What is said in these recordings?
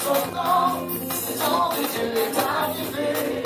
son nom, le temps de Dieu est arrivé.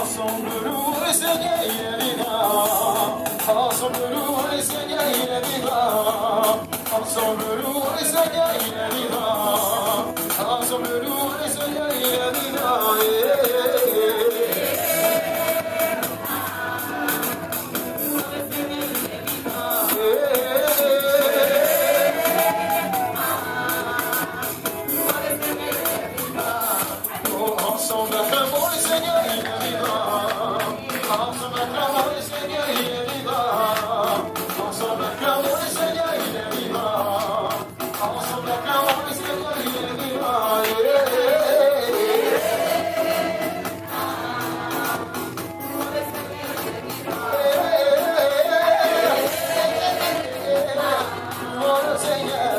ensemble louer Seigneur, il vivra. Ensemble louer Seigneur, il vivra. Ensemble louer Seigneur, il vivra. Ensemble louer Seigneur, il vivra. Ensemble acclamons le Seigneur, il vivra. Ensemble acclamons le Seigneur, il vivra. Ensemble acclamons le Seigneur, il vivra. Ensemble acclamons le Seigneur, il vivra. Louons le Seigneur.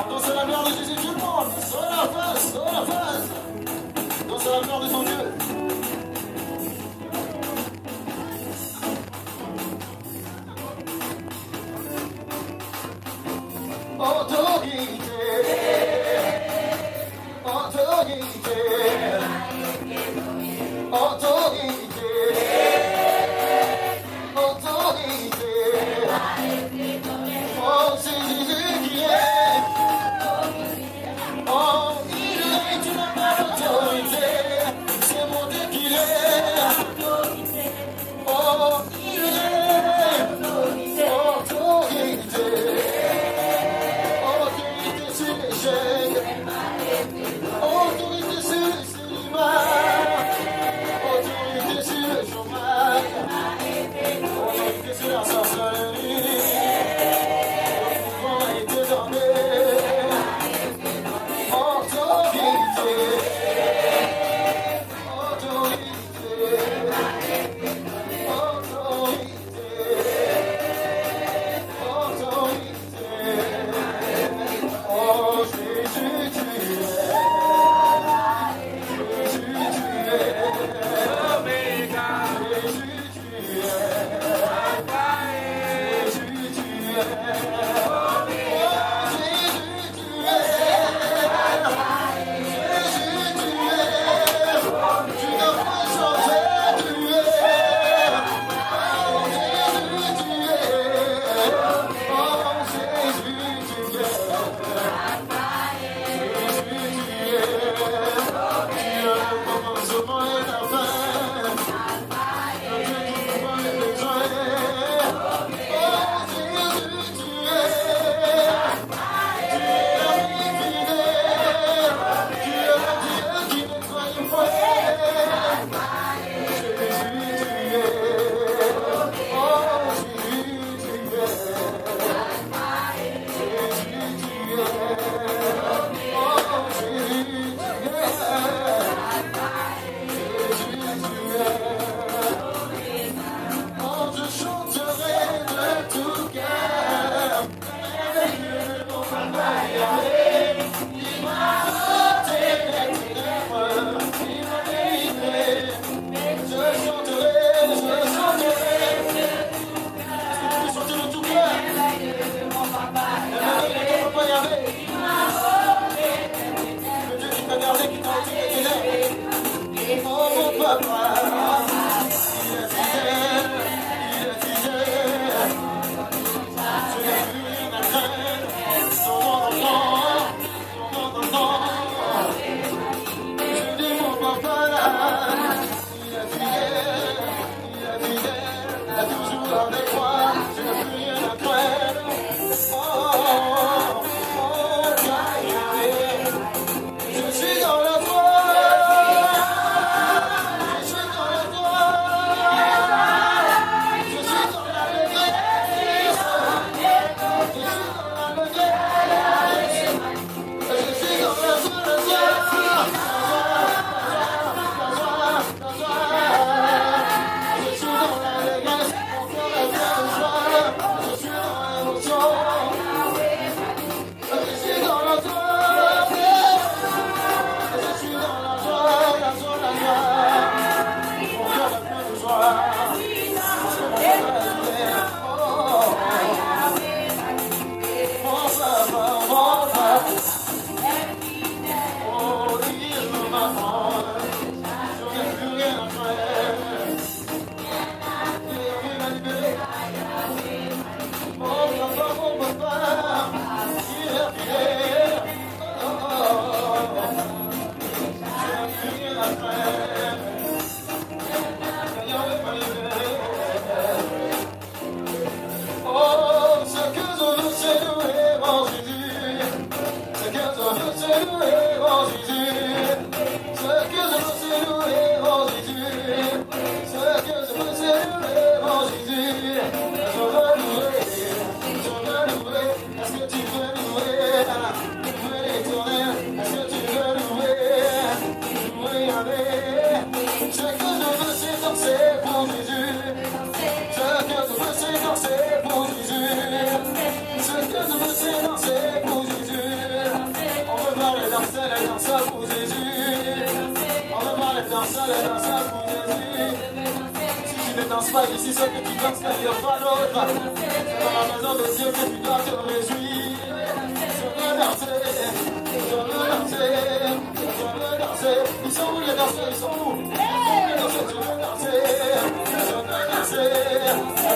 Danse la gloire de Jésus, tout le monde. Sur la face, sur la face. Danse la gloire de ton Dieu. Autorité, autorité, autorité, autorité. Oh, c'est Jésus qui est. Oh, il est une autorité. C'est mon Dieu qu'il est. Oh, il est autorité. Autorité sur l'échec. Autorité sur le cinéma. Autorité sur le chômage. Autorité sur la sorcellerie. danses pas ici, ce que tu danses, qu'il n'y a pas d'autre. C'est dans la maison de Dieu que tu dois te réjouir. Je veux danser, je veux danser, je veux danser. Ils sont où les danseurs, ils sont où? Je veux danser, je veux danser, danser,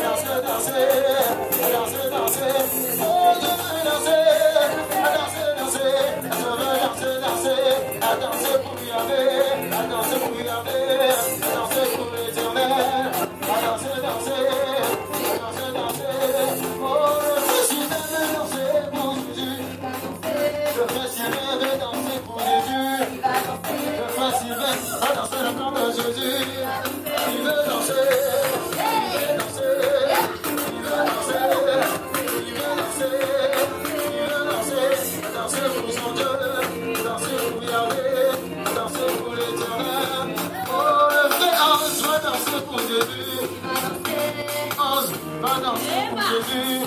danser, danser, danser. Oh, je veux danser, danser, danser. Je veux danser, danser, à danser pour Yahvé, à danser pour Yahvé, à danser pour l'Éternel, à danser, danser, danser, danser. Oh, je suis de danser pour Jésus. Je fais si bien de danser pour Jésus. Je fais si bien à danser le nom de Jésus. Il veut danser, il veut danser, il veut danser, il veut danser, il veut danser, danser pour son Dieu, danser pour Yahvé, danser pour l'Éternel. Oh, le vrai ange va danser pour Jésus. Ange va danser pour Jésus.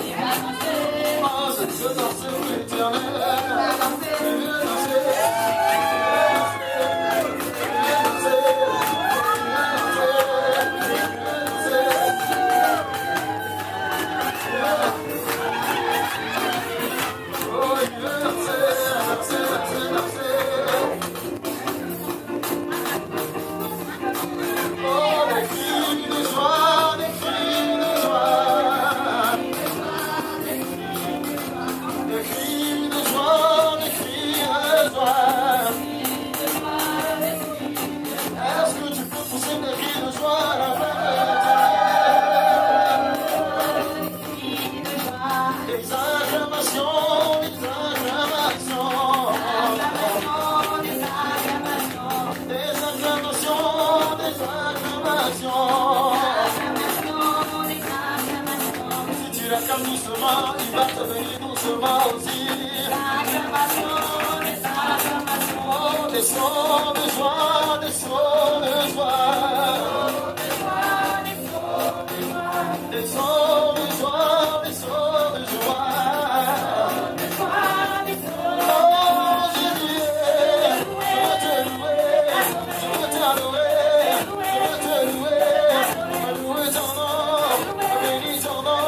Ange va danser pour l'Éternel. Il veut danser, doucement, il va te venir doucement aussi. Oh, des sons de joie, des sons de joie. Des sons de joie, des sons de joie. Oh, Jésus, je veux te louer, je veux t'adorer, je veux te louer, louer ton nom, bénir ton nom.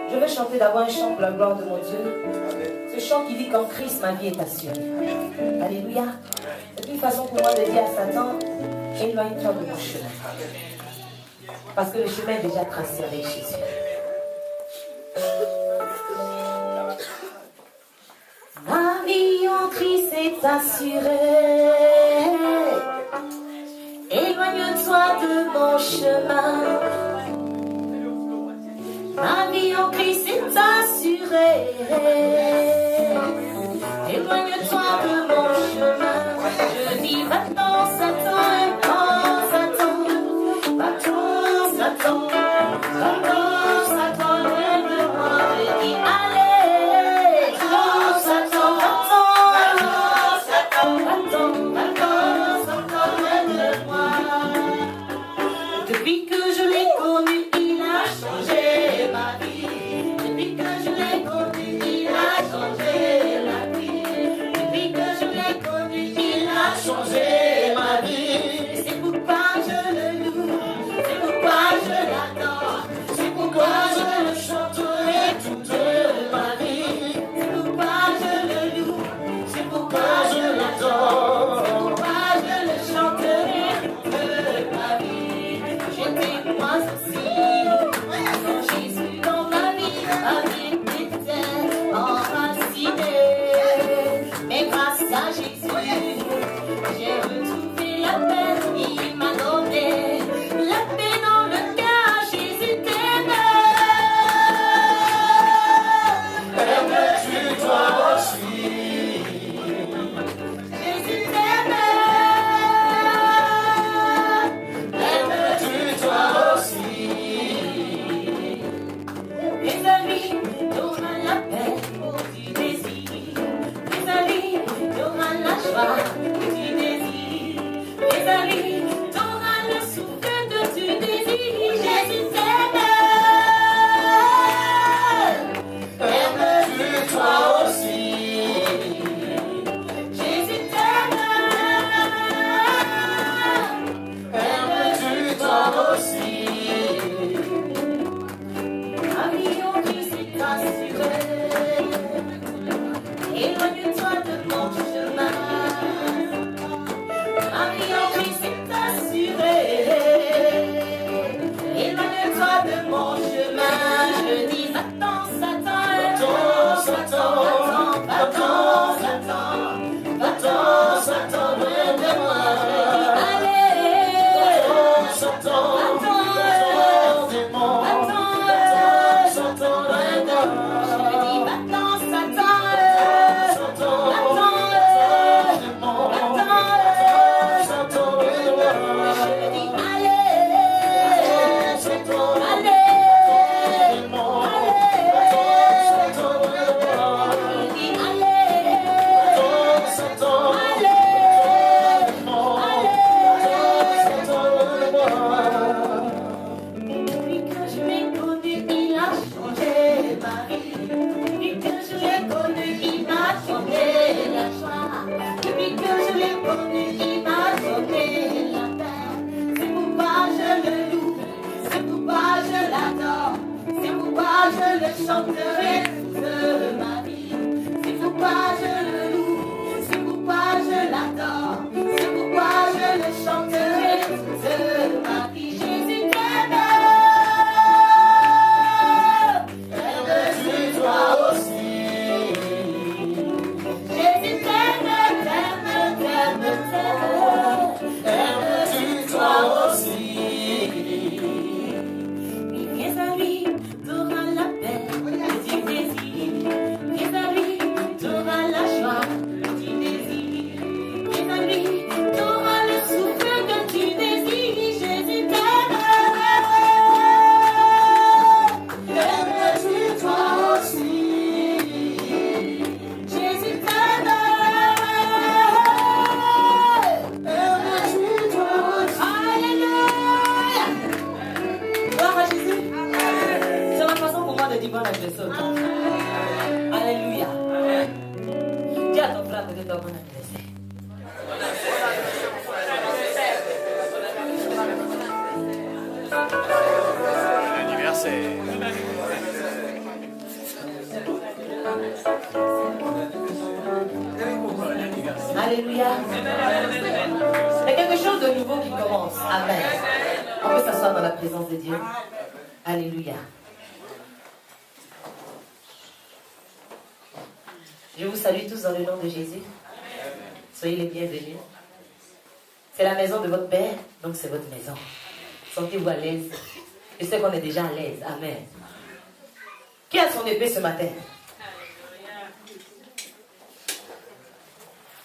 Je vais chanter d'abord un chant pour la gloire de mon Dieu. Ce chant qui dit qu'en Christ ma vie est assurée. Alléluia. C'est une façon pour moi de dire à Satan, éloigne-toi de mon chemin. Parce que le chemin est déjà tracé avec Jésus. Ma vie en Christ est assurée. Éloigne-toi de mon chemin. Ma vie en Christ est assurée. Éloigne-toi de mon chemin. Je dis va-t'en, Satan, va-t'en, va-t'en, Satan, va-t'en, Satan, loin de moi. Je dis allez, va-t'en, Satan, va-t'en, va-t'en, va-t'en, Satan, loin de moi. Depuis que je l'ai connu, le chanterai toute ma vie. C'est pourquoi je le loue, c'est pourquoi je l'adore, c'est pourquoi je le chanterai toute ma vie. Jésus t'aime, aimes-tu toi aussi? Jésus t'aime, t'aime, t'aime, t'aime, aimes-tu toi aussi? Viens à lui, t'auras la paix que tu désires. Viens à lui, t'auras la joie que tu désires. Viens à lui, t'auras le souffle que tu désires. Jésus t'aime. Aimes-tu toi aussi? Jésus t'aime. Aimes-tu toi aussi? Alléluia. Gloire à Jésus. C'est la façon pour moi de dire bon anniversaire. Alléluia. Dis à ton frère de dire bon anniversaire. L'anniversaire. Alléluia. Il y a quelque chose de nouveau qui commence. Amen. On peut s'asseoir dans la présence de Dieu. Alléluia. Je vous salue tous dans le nom de Jésus. Soyez les bienvenus. C'est la maison de votre Père, donc c'est votre maison. Sentez-vous à l'aise. Je sais qu'on est déjà à l'aise. Amen. Qui a son épée ce matin?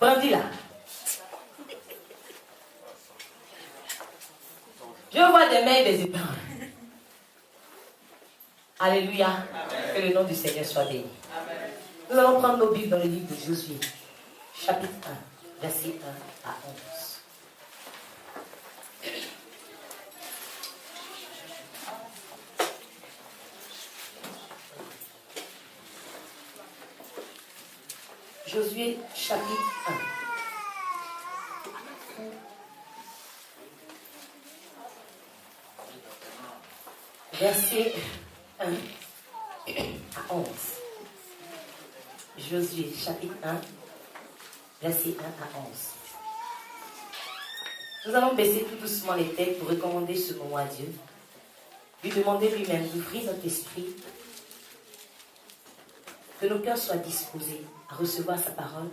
Brandis-la. Je vois des mains et des épées. Alléluia. Que le nom du Seigneur soit béni. Nous allons prendre nos Bibles dans le livre de Josué, chapitre 1, verset 1 à 11. Josué, chapitre 1. Verset 1 à 11. Josué, chapitre 1, verset 1 à 11. Nous allons baisser tout doucement les têtes pour recommander ce moment à Dieu. Lui demander lui-même d'ouvrir notre esprit, que nos cœurs soient disposés à recevoir sa parole,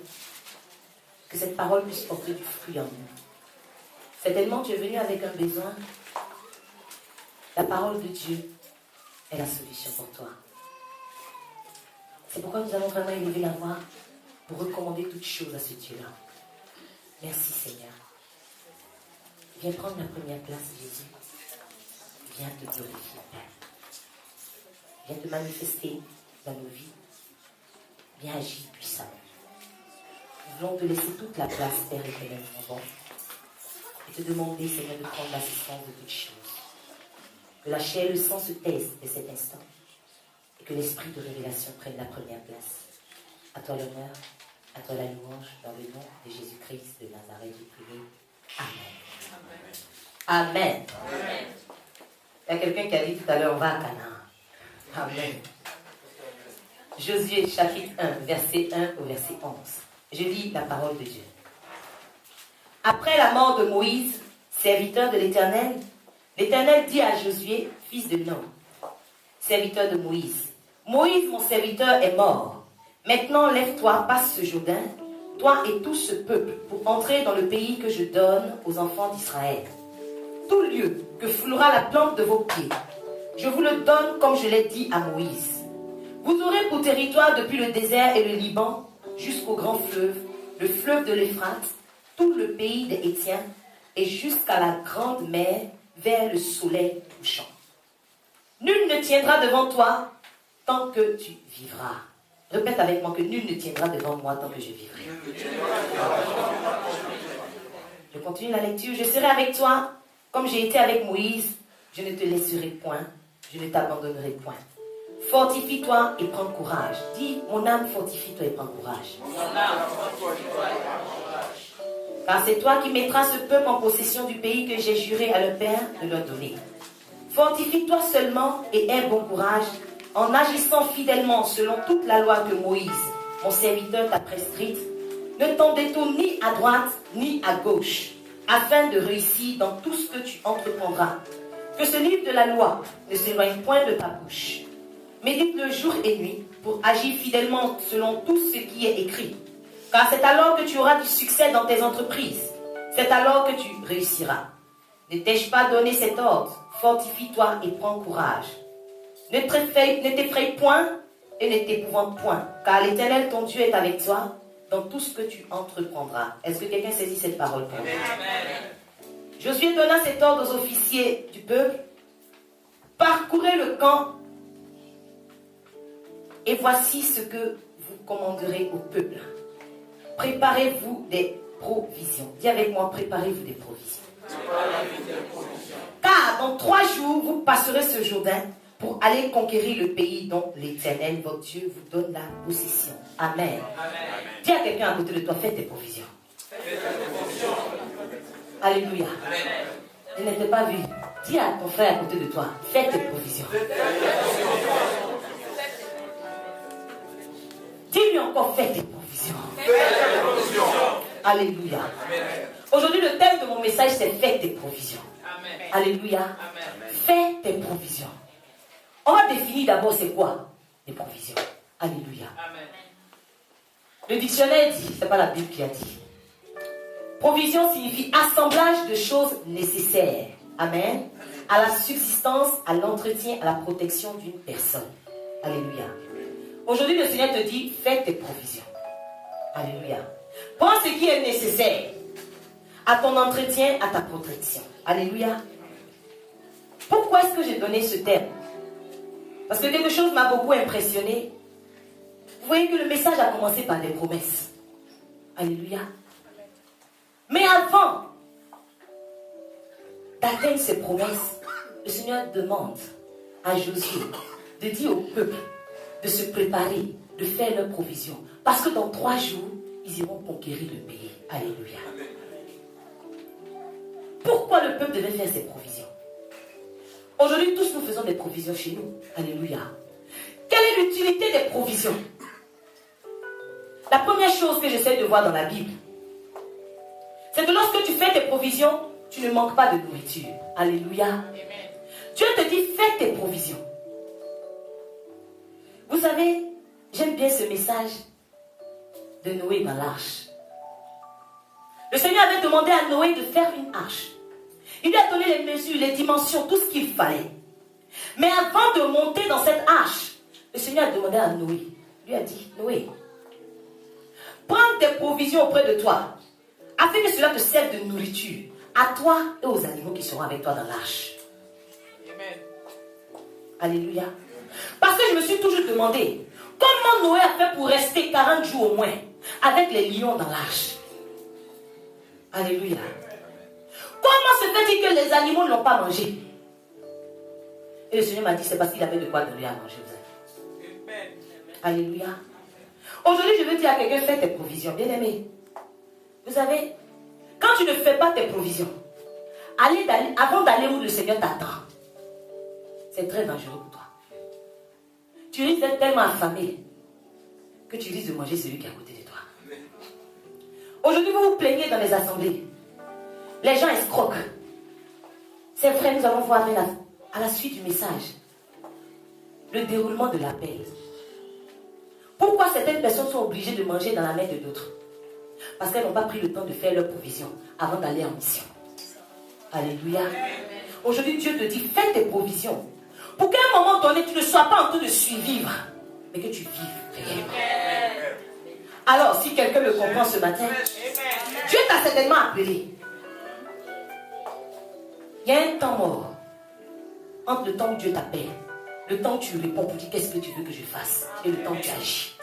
que cette parole puisse porter du fruit en nous. Certainement, tu es venu avec un besoin. La parole de Dieu est la solution pour toi. C'est pourquoi nous allons vraiment élever la voix pour recommander toutes choses à ce Dieu-là. Merci Seigneur. Viens prendre la première place, Jésus. Viens te glorifier, Père. Viens te manifester dans nos vies. Viens agir puissamment. Nous voulons te laisser toute la place, Père éternel, mon bon, et te demander, Seigneur, de prendre l'assistance de toutes choses. Que la chair et le sang se taisent de cet instant, et que l'esprit de révélation prenne la première place. À toi l'honneur, à toi la louange, dans le nom de Jésus-Christ de Nazareth, je prie. Amen. Amen. Amen. Il y a quelqu'un qui a dit tout à l'heure, on va à Canaan. Amen. Josué, chapitre 1, verset 1 au verset 11. Je lis la parole de Dieu. Après la mort de Moïse, serviteur de l'Éternel, l'Éternel dit à Josué, fils de Nun, serviteur de Moïse, Moïse, mon serviteur, est mort. Maintenant, lève-toi, passe ce Jourdain, toi et tout ce peuple, pour entrer dans le pays que je donne aux enfants d'Israël. Tout lieu que foulera la plante de vos pieds, je vous le donne comme je l'ai dit à Moïse. Vous aurez pour territoire depuis le désert et le Liban jusqu'au grand fleuve, le fleuve de l'Euphrate, tout le pays des Hétiens et jusqu'à la grande mer vers le soleil couchant. Nul ne tiendra devant toi tant que tu vivras. Répète avec moi que nul ne tiendra devant moi tant que je vivrai. Je continue la lecture. Je serai avec toi comme j'ai été avec Moïse. Je ne te laisserai point. Je ne t'abandonnerai point. Fortifie-toi et prends courage. Dis, mon âme, fortifie-toi et prends courage. Car c'est toi qui mettras ce peuple en possession du pays que j'ai juré à leur père de leur donner. Fortifie-toi seulement et aie bon courage en agissant fidèlement selon toute la loi que Moïse, mon serviteur, t'a prescrite, ne t'en détourne ni à droite ni à gauche, afin de réussir dans tout ce que tu entreprendras. Que ce livre de la loi ne s'éloigne point de ta bouche. Médite-le jour et nuit pour agir fidèlement selon tout ce qui est écrit. Car c'est alors que tu auras du succès dans tes entreprises. C'est alors que tu réussiras. Ne t'ai-je pas donné cet ordre? Fortifie-toi et prends courage. Ne t'effraie point et ne t'épouvante point, car l'Éternel ton Dieu est avec toi dans tout ce que tu entreprendras. Est-ce que quelqu'un saisit cette parole pour moi? Josué donna cet ordre aux officiers du peuple. Parcourez le camp et voici ce que vous commanderez au peuple. Préparez-vous des provisions. Dis avec moi, préparez-vous des provisions. Car dans 3 jours, vous passerez ce Jourdain pour aller conquérir le pays dont l'Éternel, votre Dieu, vous donne la possession. Amen. Dis à quelqu'un à côté de toi, fais tes provisions. Alléluia. Je ne t'ai pas vu. Dis à ton frère à côté de toi, fais tes provisions. Dis-lui encore, fais tes provisions. Alléluia. Aujourd'hui, le thème de mon message, c'est fais tes provisions. Alléluia. Fais tes provisions. On va définir d'abord c'est quoi les provisions. Alléluia. Le dictionnaire dit, c'est pas la Bible qui a dit. Provision signifie assemblage de choses nécessaires. Amen. À la subsistance, à l'entretien, à la protection d'une personne. Alléluia. Aujourd'hui, le Seigneur te dit, fais tes provisions. Alléluia. Prends ce qui est nécessaire à ton entretien, à ta protection. Alléluia. Pourquoi est-ce que j'ai donné ce terme? Parce que quelque chose m'a beaucoup impressionné. Vous voyez que le message a commencé par des promesses. Alléluia. Mais avant d'atteindre ces promesses, le Seigneur demande à Josué de dire au peuple de se préparer, de faire leurs provisions. Parce que dans 3 jours, ils iront conquérir le pays. Alléluia. Pourquoi le peuple devait faire ses provisions? Aujourd'hui, tous nous faisons des provisions chez nous. Alléluia. Quelle est l'utilité des provisions? La première chose que j'essaie de voir dans la Bible, c'est que lorsque tu fais tes provisions, tu ne manques pas de nourriture. Alléluia. Dieu te dit, fais tes provisions. Vous savez, j'aime bien ce message de Noé dans l'arche. Le Seigneur avait demandé à Noé de faire une arche. Il lui a donné les mesures, les dimensions, tout ce qu'il fallait. Mais avant de monter dans cette arche, le Seigneur a demandé à Noé. Il lui a dit, Noé, prends des provisions auprès de toi, afin que cela te serve de nourriture, à toi et aux animaux qui seront avec toi dans l'arche. Amen. Alléluia. Parce que je me suis toujours demandé, comment Noé a fait pour rester 40 jours au moins, avec les lions dans l'arche? Alléluia. Comment se fait-il que les animaux ne l'ont pas mangé? Et le Seigneur m'a dit, c'est parce qu'il avait de quoi donner à manger. Alléluia. Aujourd'hui, je veux dire à quelqu'un, fais tes provisions. Bien aimé. Vous savez, quand tu ne fais pas tes provisions, avant d'aller où le Seigneur t'attend, c'est très dangereux pour toi. Tu risques d'être tellement affamé que tu risques de manger celui qui est à côté de toi. Aujourd'hui, vous vous plaignez dans les assemblées. Les gens escroquent. C'est vrai, nous allons voir à la suite du message le déroulement de l'appel. Pourquoi certaines personnes sont obligées de manger dans la main de d'autres? Parce qu'elles n'ont pas pris le temps de faire leurs provisions avant d'aller en mission. Alléluia. Aujourd'hui, Dieu te dit, fais tes provisions. Pour qu'à un moment donné, tu ne sois pas en train de survivre, mais que tu vives. Alors, si quelqu'un le comprend ce matin, Dieu t'a certainement appelé. Il y a un temps mort entre le temps où Dieu t'appelle, le temps où tu réponds pour dire qu'est-ce que tu veux que je fasse, et le temps où tu agis.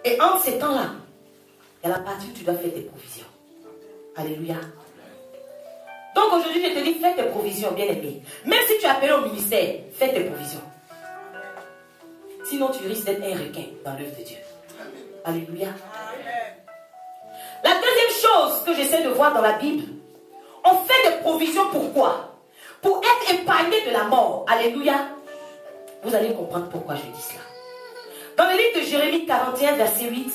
Et entre ces temps-là, il y a la partie où tu dois faire tes provisions. Alléluia. Donc aujourd'hui, je te dis, fais tes provisions, bien aimé. Même si tu es appelé au ministère, fais tes provisions. Sinon, tu risques d'être un requin dans l'œuvre de Dieu. Alléluia. La deuxième chose que j'essaie de voir dans la Bible, on fait des provisions pourquoi? Pour être épargné de la mort. Alléluia. Vous allez comprendre pourquoi je dis cela. Dans le livre de Jérémie 41, verset 8,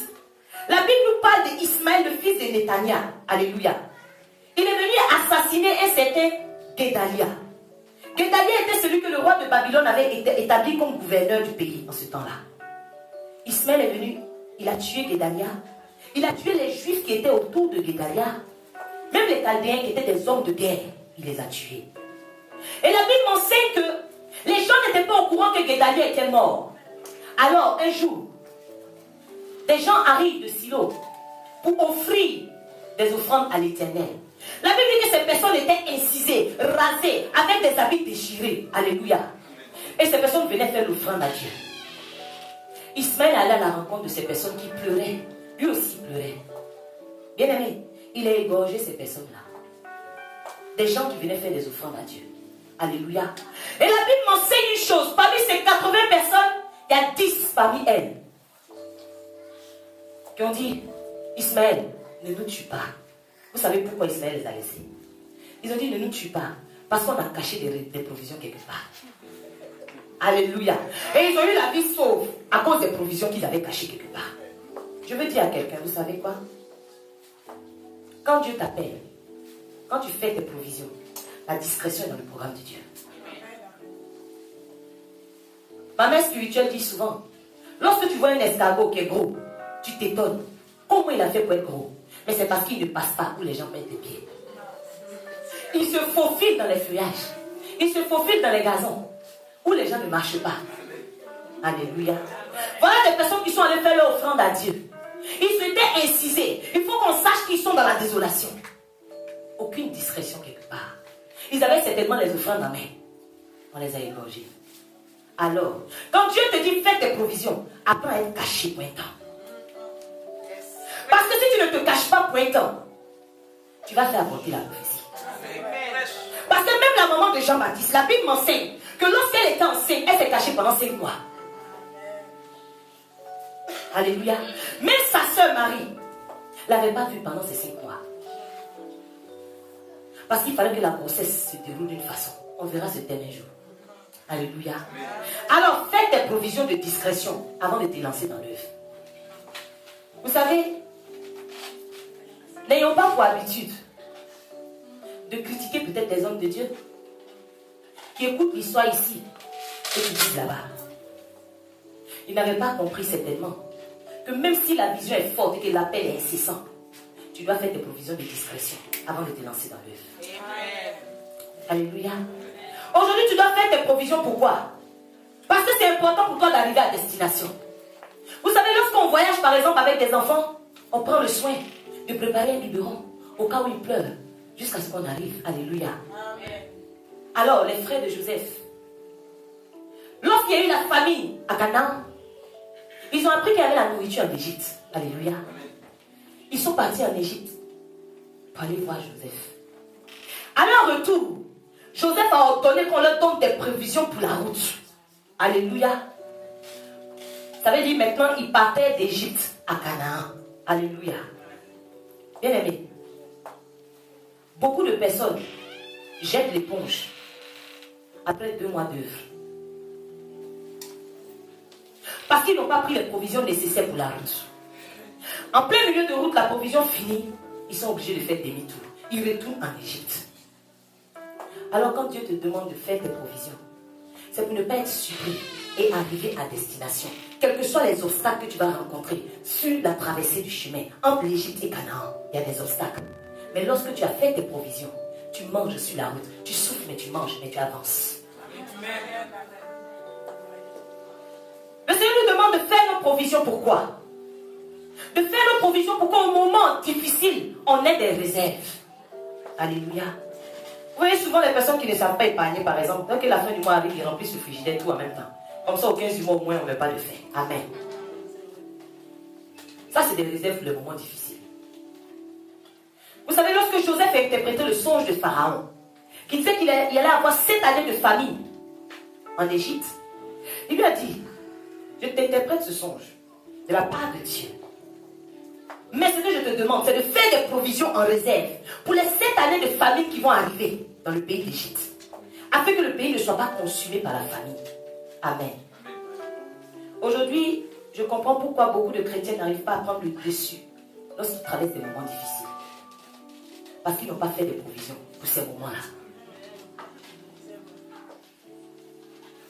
la Bible nous parle d'Ismaël, le fils de Netania. Alléluia. Il est venu assassiner un certain Guédalia. Guédalia était celui que le roi de Babylone avait établi comme gouverneur du pays en ce temps-là. Ismaël est venu, il a tué Guédalia. Il a tué les Juifs qui étaient autour de Guédalia. Même les Chaldéens qui étaient des hommes de guerre, il les a tués. Et la Bible m'enseigne que les gens n'étaient pas au courant que Guédalia était mort. Alors, un jour, des gens arrivent de Silo pour offrir des offrandes à l'Éternel. La Bible dit que ces personnes étaient incisées, rasées, avec des habits déchirés. Alléluia. Et ces personnes venaient faire l'offrande à Dieu. Ismaël allait à la rencontre de ces personnes qui pleuraient. Lui aussi pleurait. Bien aimé, il a égorgé ces personnes-là. Des gens qui venaient faire des offrandes à Dieu. Alléluia. Et la Bible m'enseigne une chose. Parmi ces 80 personnes, il y a 10 parmi elles qui ont dit, Ismaël, ne nous tue pas. Vous savez pourquoi Ismaël les a laissés? Ils ont dit, ne nous tue pas. Parce qu'on a caché des provisions quelque part. Alléluia. Et ils ont eu la vie sauve à cause des provisions qu'ils avaient cachées quelque part. Je veux dire à quelqu'un, vous savez quoi? Quand Dieu t'appelle, quand tu fais tes provisions, la discrétion est dans le programme de Dieu. Ma mère spirituelle dit souvent, lorsque tu vois un escargot qui est gros, tu t'étonnes. Comment il a fait pour être gros? Mais c'est parce qu'il ne passe pas où les gens mettent les pieds. Il se faufile dans les feuillages. Il se faufile dans les gazons où les gens ne marchent pas. Alléluia. Voilà des personnes qui sont allées faire leur offrande à Dieu. Ils s'étaient incisés. Il faut qu'on sache qu'ils sont dans la désolation. Aucune discrétion quelque part. Ils avaient certainement les offrandes en main. On les a égorgées. Alors, quand Dieu te dit fais tes provisions, apprends à être caché pour un temps. Parce que si tu ne te caches pas pour un temps, tu vas faire aborder la prophétie. Parce que même la maman de Jean-Baptiste, la Bible m'enseigne que lorsqu'elle était enceinte, elle s'est cachée pendant 5 mois. Alléluia. Même sa sœur Marie ne l'avait pas vue pendant ces 5 mois. Parce qu'il fallait que la grossesse se déroule d'une façon. On verra ce thème un jour. Alléluia. Alors, fais tes provisions de discrétion avant de te lancer dans l'œuvre. Vous savez, n'ayons pas pour habitude de critiquer peut-être des hommes de Dieu qui écoutent l'histoire ici et qui disent là-bas. Ils n'avaient pas compris certainement que même si la vision est forte et que l'appel est incessant, tu dois faire tes provisions de discrétion avant de te lancer dans l'œuvre. Alléluia. Aujourd'hui, tu dois faire tes provisions. Pourquoi? Parce que c'est important pour toi d'arriver à destination. Vous savez, lorsqu'on voyage par exemple avec des enfants, on prend le soin de préparer un biberon au cas où ils pleurent jusqu'à ce qu'on arrive. Alléluia. Alors, les frères de Joseph, lorsqu'il y a eu la famine à Canaan, ils ont appris qu'il y avait la nourriture en Égypte. Alléluia. Ils sont partis en Égypte pour aller voir Joseph. À leur retour, Joseph a ordonné qu'on leur donne des prévisions pour la route. Alléluia. Ça veut dire maintenant, ils partaient d'Égypte à Canaan. Alléluia. Bien aimé, beaucoup de personnes jettent l'éponge après 2 mois d'œuvre. Parce qu'ils n'ont pas pris les provisions nécessaires pour la route. En plein milieu de route, la provision finie, ils sont obligés de faire demi-tour. Ils retournent en Égypte. Alors quand Dieu te demande de faire tes provisions, c'est pour ne pas être surpris et arriver à destination. Quels que soient les obstacles que tu vas rencontrer sur la traversée du chemin entre l'Égypte et Canaan, il y a des obstacles. Mais lorsque tu as fait tes provisions, tu manges sur la route. Tu souffres mais tu manges mais tu avances. Le Seigneur nous demande de faire nos provisions. Pourquoi? De faire nos provisions pour qu'au moment difficile, on ait des réserves. Alléluia. Vous voyez souvent les personnes qui ne savent pas épargner, par exemple, dès que la fin du mois arrive, ils remplissent le frigidaire tout en même temps. Comme ça, au 15 du mois, au moins, on ne va pas le faire. Amen. Ça, c'est des réserves pour les moments difficiles. Vous savez, lorsque Joseph a interprété le songe de Pharaon, qui disait qu'il allait avoir 7 années de famine en Égypte, il lui a dit, je t'interprète ce songe de la part de Dieu. Mais ce que je te demande, c'est de faire des provisions en réserve pour les 7 années de famine qui vont arriver dans le pays d'Égypte, afin que le pays ne soit pas consumé par la famine. Amen. Aujourd'hui, je comprends pourquoi beaucoup de chrétiens n'arrivent pas à prendre le dessus lorsqu'ils traversent des moments difficiles. Parce qu'ils n'ont pas fait de provisions pour ces moments-là.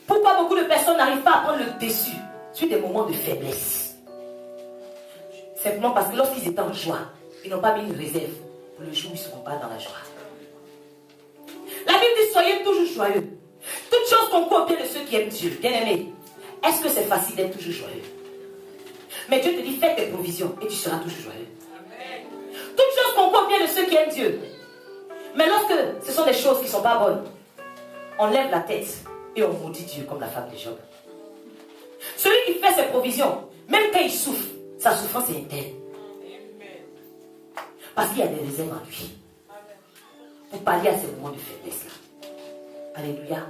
Pourquoi beaucoup de personnes n'arrivent pas à prendre le dessus sur des moments de faiblesse? Simplement parce que lorsqu'ils étaient en joie, ils n'ont pas mis une réserve pour le jour où ils ne seront pas dans la joie. La Bible dit soyez toujours joyeux. Toute chose concourt au bien de ceux qui aiment Dieu. Bien-aimé, est-ce que c'est facile d'être toujours joyeux? Mais Dieu te dit fais tes provisions et tu seras toujours joyeux. Toute chose concourt au bien de ceux qui aiment Dieu. Mais lorsque ce sont des choses qui ne sont pas bonnes, on lève la tête et on maudit Dieu comme la femme de Job. Celui qui fait ses provisions, même quand il souffre, sa souffrance est interne. Parce qu'il y a des réserves en lui. Pour pallier à ces moments de faiblesse-là. Alléluia.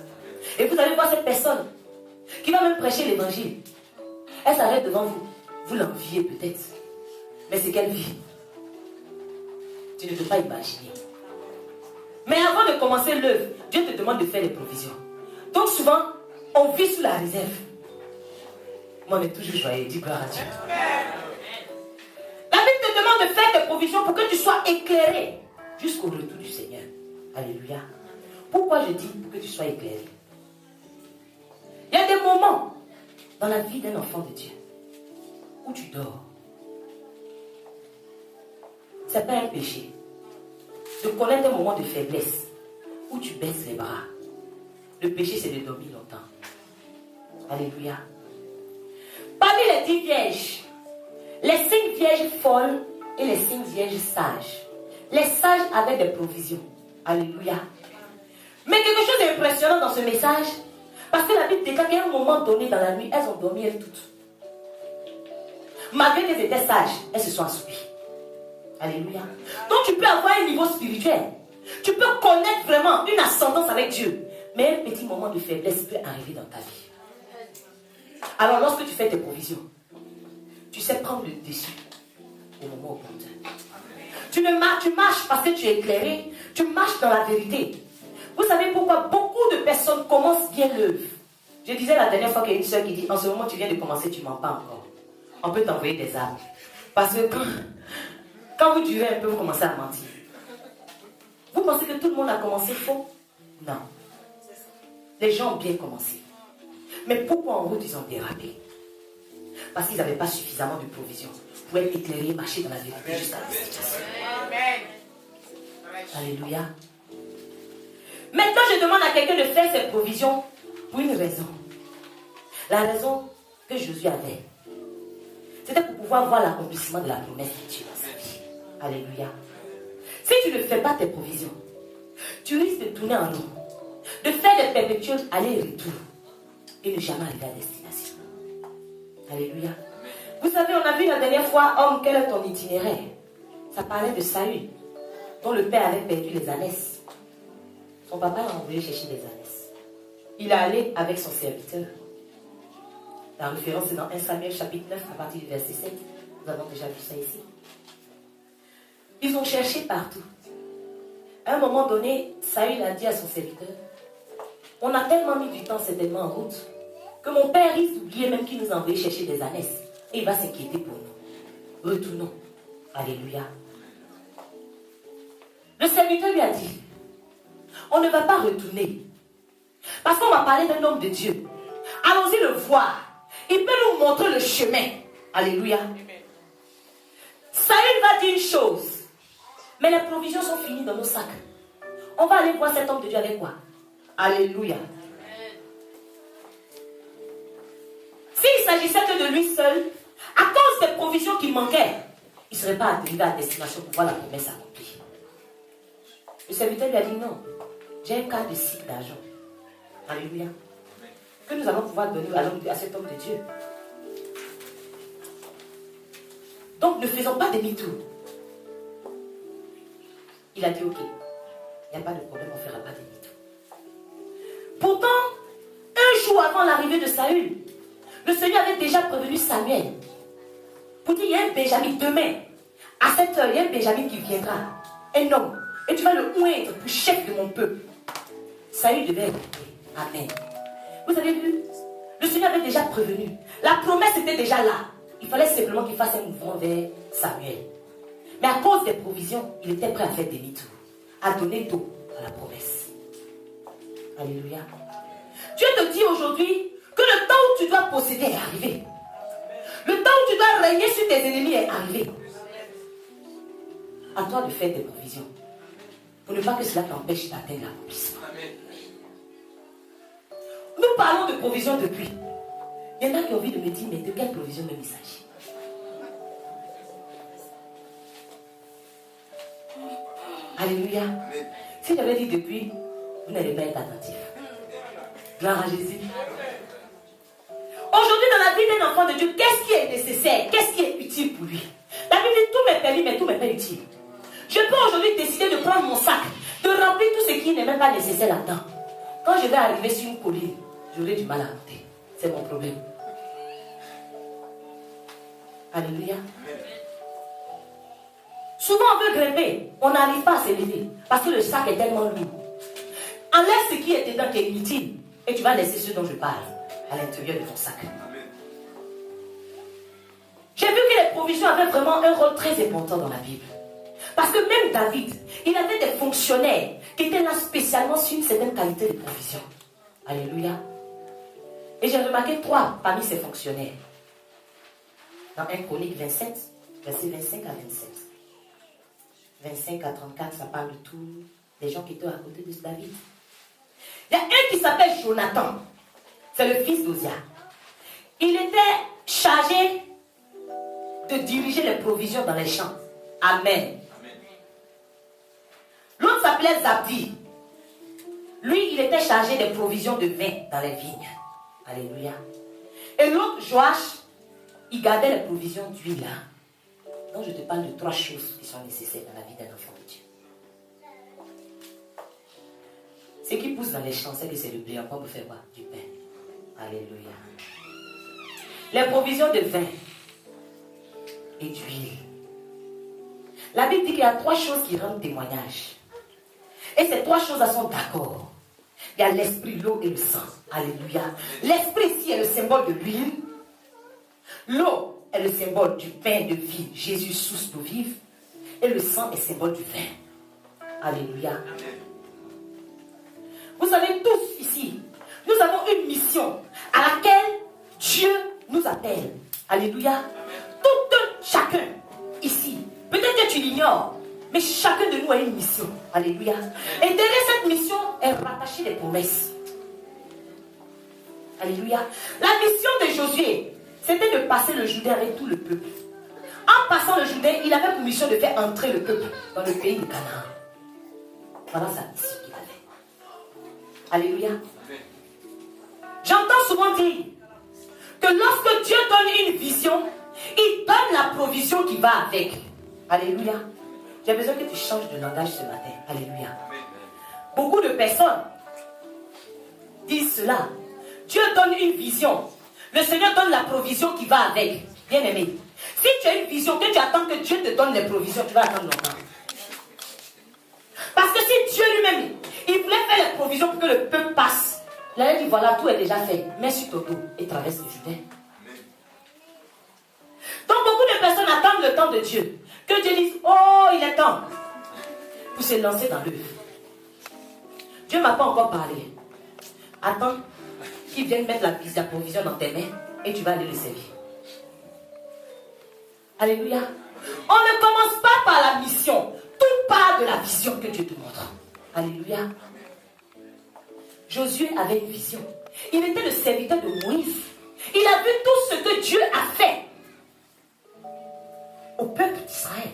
Et vous allez voir cette personne qui va même prêcher l'évangile. Elle s'arrête devant vous. Vous l'enviez peut-être. Mais c'est qu'elle vit. Tu ne peux pas imaginer. Mais avant de commencer l'œuvre, Dieu te demande de faire les provisions. Donc souvent, on vit sous la réserve. Moi, on est toujours joyeux. Dis gloire à Dieu. La Bible te demande de faire tes provisions pour que tu sois éclairé jusqu'au retour du Seigneur. Alléluia. Pourquoi je dis pour que tu sois éclairé? Il y a des moments dans la vie d'un enfant de Dieu où tu dors. Ce n'est pas un péché de connaître un moment de faiblesse où tu baisses les bras. Le péché, c'est de dormir longtemps. Alléluia. Parmi les 10 vierges, les 5 vierges folles et les 5 vierges sages. Les sages avaient des provisions. Alléluia. Mais quelque chose d'impressionnant dans ce message, parce que la Bible déclare qu'à un moment donné dans la nuit, elles ont dormi elles toutes. Malgré qu'elles étaient sages, elles se sont assoupies. Alléluia. Donc tu peux avoir un niveau spirituel. Tu peux connaître vraiment une ascendance avec Dieu. Mais un petit moment de faiblesse peut arriver dans ta vie. Alors lorsque tu fais tes provisions, tu sais prendre le dessus au moment opportun. Tu marches parce que tu es éclairé. Tu marches dans la vérité. Vous savez pourquoi beaucoup de personnes commencent bien l'œuvre? Je disais la dernière fois qu'il y a une soeur qui dit, en ce moment tu viens de commencer, tu ne mens pas encore. On peut t'envoyer des armes. Parce que quand vous durez un peu, vous commencez à mentir. Vous pensez que tout le monde a commencé faux? Non. Les gens ont bien commencé. Mais pourquoi en route ils ont dérapé? Parce qu'ils n'avaient pas suffisamment de provisions pour être éclairés et marcher dans la vérité jusqu'à la destination. Alléluia. Maintenant, je demande à quelqu'un de faire ses provisions pour une raison. La raison que Josué avait, c'était pour pouvoir voir l'accomplissement de la promesse de Dieu dans sa vie. Alléluia. Si tu ne fais pas tes provisions, tu risques de tourner en rond, de faire des perpétuels aller-retour et ne jamais arriver à destination. Alléluia. Vous savez, on a vu la dernière fois, homme, quel est ton itinéraire? Ça parlait de Saül, dont le père avait perdu les ânesses. Son papa l'a envoyé chercher les ânesses. Il est allé avec son serviteur. La référence est dans 1 Samuel chapitre 9 à partir du verset 7. Nous avons déjà vu ça ici. Ils ont cherché partout. À un moment donné, Saül a dit à son serviteur, on a tellement mis du temps certainement en route que mon père risque d'oublier même qu'il nous a envoyé chercher des ânesses. Et il va s'inquiéter pour nous. Retournons. Alléluia. Le serviteur lui a dit, on ne va pas retourner. Parce qu'on m'a parlé d'un homme de Dieu. Allons-y le voir. Il peut nous montrer le chemin. Alléluia. Saül va dire une chose. Mais les provisions sont finies dans nos sacs. On va aller voir cet homme de Dieu avec quoi? Alléluia. S'il s'agissait que de lui seul, à cause des provisions qui manquaient, il ne serait pas arrivé à destination pour voir la promesse accomplie. Le serviteur lui a dit non. J'ai un quart de cycle d'argent. Alléluia. Que nous allons pouvoir donner à cet homme de Dieu. Donc ne faisons pas demi-tour. Il a dit ok. Il n'y a pas de problème, on ne fera pas demi-tour. Pourtant, un jour avant l'arrivée de Saül, le Seigneur avait déjà prévenu Samuel. Pour dire, il y a un Benjamin demain. À cette heure, il y a un Benjamin qui viendra. Un homme. Et tu vas le oindre pour chef de mon peuple. Saül devait être. Amen. Vous avez vu? Le Seigneur avait déjà prévenu. La promesse était déjà là. Il fallait simplement qu'il fasse un mouvement vers Samuel. Mais à cause des provisions, il était prêt à faire demi-tour, à donner dos à la promesse. Alléluia. Dieu te dit aujourd'hui que le temps où tu dois posséder est arrivé. Le temps où tu dois régner sur tes ennemis est arrivé. À toi de faire des provisions. Pour ne pas que cela t'empêche d'atteindre l'accomplissement. Nous parlons de provisions depuis. Il y en a qui ont envie de me dire, mais de quelle provision même il s'agit? Alléluia. Si j'avais dit depuis, vous n'allez pas être attentif. Gloire à Jésus. Aujourd'hui, dans la vie d'un enfant de Dieu, qu'est-ce qui est nécessaire? Qu'est-ce qui est utile pour lui? La Bible dit, tout m'est permis, mais tout m'est pas utile. Je peux aujourd'hui décider de prendre mon sac, de remplir tout ce qui n'est même pas nécessaire là-dedans. Quand je vais arriver sur une colline, j'aurai du mal à monter. C'est mon problème. Alléluia. Souvent on veut grimper, on n'arrive pas à s'élever parce que le sac est tellement lourd. Enlève ce qui est dedans qui est inutile et tu vas laisser ce dont je parle à l'intérieur de ton sac. J'ai vu que les provisions avaient vraiment un rôle très important dans la Bible. Parce que même David, il avait des fonctionnaires qui étaient là spécialement sur une certaine qualité de provision. Alléluia. Et j'ai remarqué 3 parmi ces fonctionnaires. Dans 1 Chronique 27, versets 25 à 27. 25 à 34, ça parle de tous les gens qui étaient à côté de David. Il y a un qui s'appelle Jonathan. C'est le fils d'Ozia. Il était chargé de diriger les provisions dans les champs. Amen. L'autre s'appelait Zabdi. Lui, il était chargé des provisions de vin dans les vignes. Alléluia. Et l'autre, Joach, il gardait les provisions d'huile. Donc je te parle de 3 choses qui sont nécessaires dans la vie d'un enfant de Dieu. Ce qui pousse dans les champs, c'est que c'est le blé. On peut faire quoi? Du pain. Alléluia. Les provisions de vin et d'huile. La Bible dit qu'il y a 3 choses qui rendent témoignage. Et ces 3 choses-là sont d'accord. Il y a l'esprit, l'eau et le sang. Alléluia. L'esprit ici est le symbole de l'huile. L'eau est le symbole du pain de vie. Jésus, source d'eau vive. Et le sang est symbole du vin. Alléluia. Vous savez tous ici, nous avons une mission à laquelle Dieu nous appelle. Alléluia. Chacun ici. Peut-être que tu l'ignores, mais chacun de nous a une mission. Alléluia. Et derrière cette mission est rattachée des promesses. Alléluia. La mission de Josué, c'était de passer le Jourdain avec tout le peuple. En passant le Jourdain, il avait pour mission de faire entrer le peuple dans le pays de Canaan. Voilà sa mission qu'il avait. Alléluia. J'entends souvent dire que lorsque Dieu donne une vision, il donne la provision qui va avec. Alléluia. J'ai besoin que tu changes de langage ce matin. Alléluia. Beaucoup de personnes disent cela. Dieu donne une vision. Le Seigneur donne la provision qui va avec. Bien aimé. Si tu as une vision, que tu attends que Dieu te donne les provisions, tu vas attendre longtemps. Parce que si Dieu lui-même, il voulait faire les provisions pour que le peuple passe. Il a dit, voilà, tout est déjà fait. Mets sur ton dos et traverse le Jourdain. Donc beaucoup de personnes attendent le temps de Dieu. Que Dieu dise, oh, il est temps. Pour se lancer dans l'œuvre. Dieu ne m'a pas encore parlé. Attends qu'il vienne mettre la provision dans tes mains et tu vas aller le servir. Alléluia. On ne commence pas par la mission. Tout part de la vision que Dieu te montre. Alléluia. Josué avait une vision. Il était le serviteur de Moïse. Il a vu tout ce que Dieu a fait au peuple d'Israël.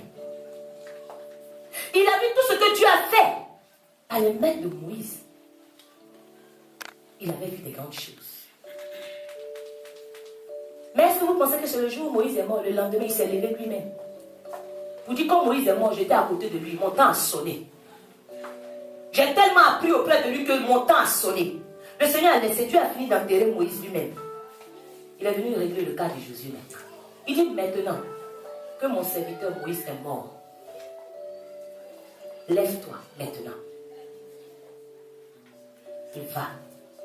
Il a vu tout ce que Dieu a fait à les mains de Moïse. Il avait vu des grandes choses. Mais est-ce que vous pensez que c'est le jour où Moïse est mort, le lendemain il s'est levé lui-même? Vous dites, quand Moïse est mort, j'étais à côté de lui, mon temps a sonné. J'ai tellement appris auprès de lui que mon temps a sonné. Le Seigneur a laissé, Dieu a fini d'enterrer Moïse lui-même. Il est venu régler le cas de Josué maintenant. Il dit maintenant que mon serviteur Moïse est mort. Lève-toi maintenant. Il va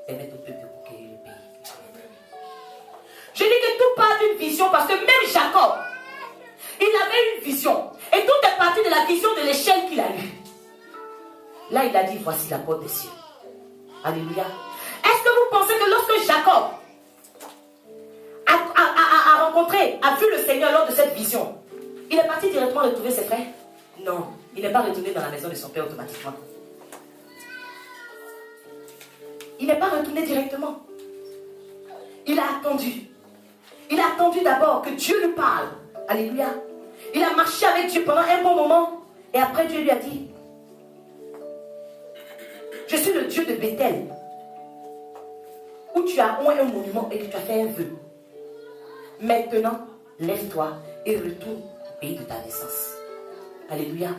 permettre au peuple de conquérir le pays. Je dis que tout part d'une vision parce que même Jacob, il avait une vision. Et tout est parti de la vision de l'échelle qu'il a eue. Là, il a dit, voici la porte des cieux. Alléluia. Est-ce que vous pensez que lorsque Jacob a rencontré, a vu le Seigneur lors de cette vision, il est parti directement retrouver ses frères? Non, il n'est pas retourné dans la maison de son père automatiquement. Il n'est pas retourné directement. Il a attendu. Il a attendu d'abord que Dieu lui parle. Alléluia. Il a marché avec Dieu pendant un bon moment. Et après Dieu lui a dit, je suis le Dieu de Bethel, où tu as oint un monument et que tu as fait un vœu. Maintenant, lève-toi et retourne au pays de ta naissance. Alléluia.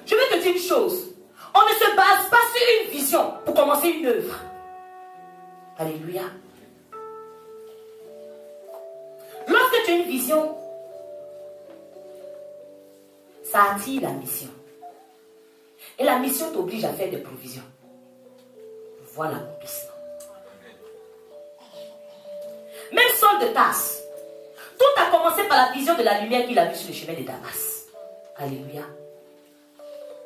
Je vais te dire une chose. On ne se base pas sur une vision pour commencer une œuvre. Alléluia. Lorsque tu as une vision, ça attire la mission. Et la mission t'oblige à faire des provisions. Voir l'accomplissement. Même Saul de Tarse, tout a commencé par la vision de la lumière qu'il a vue sur le chemin de Damas. Alléluia.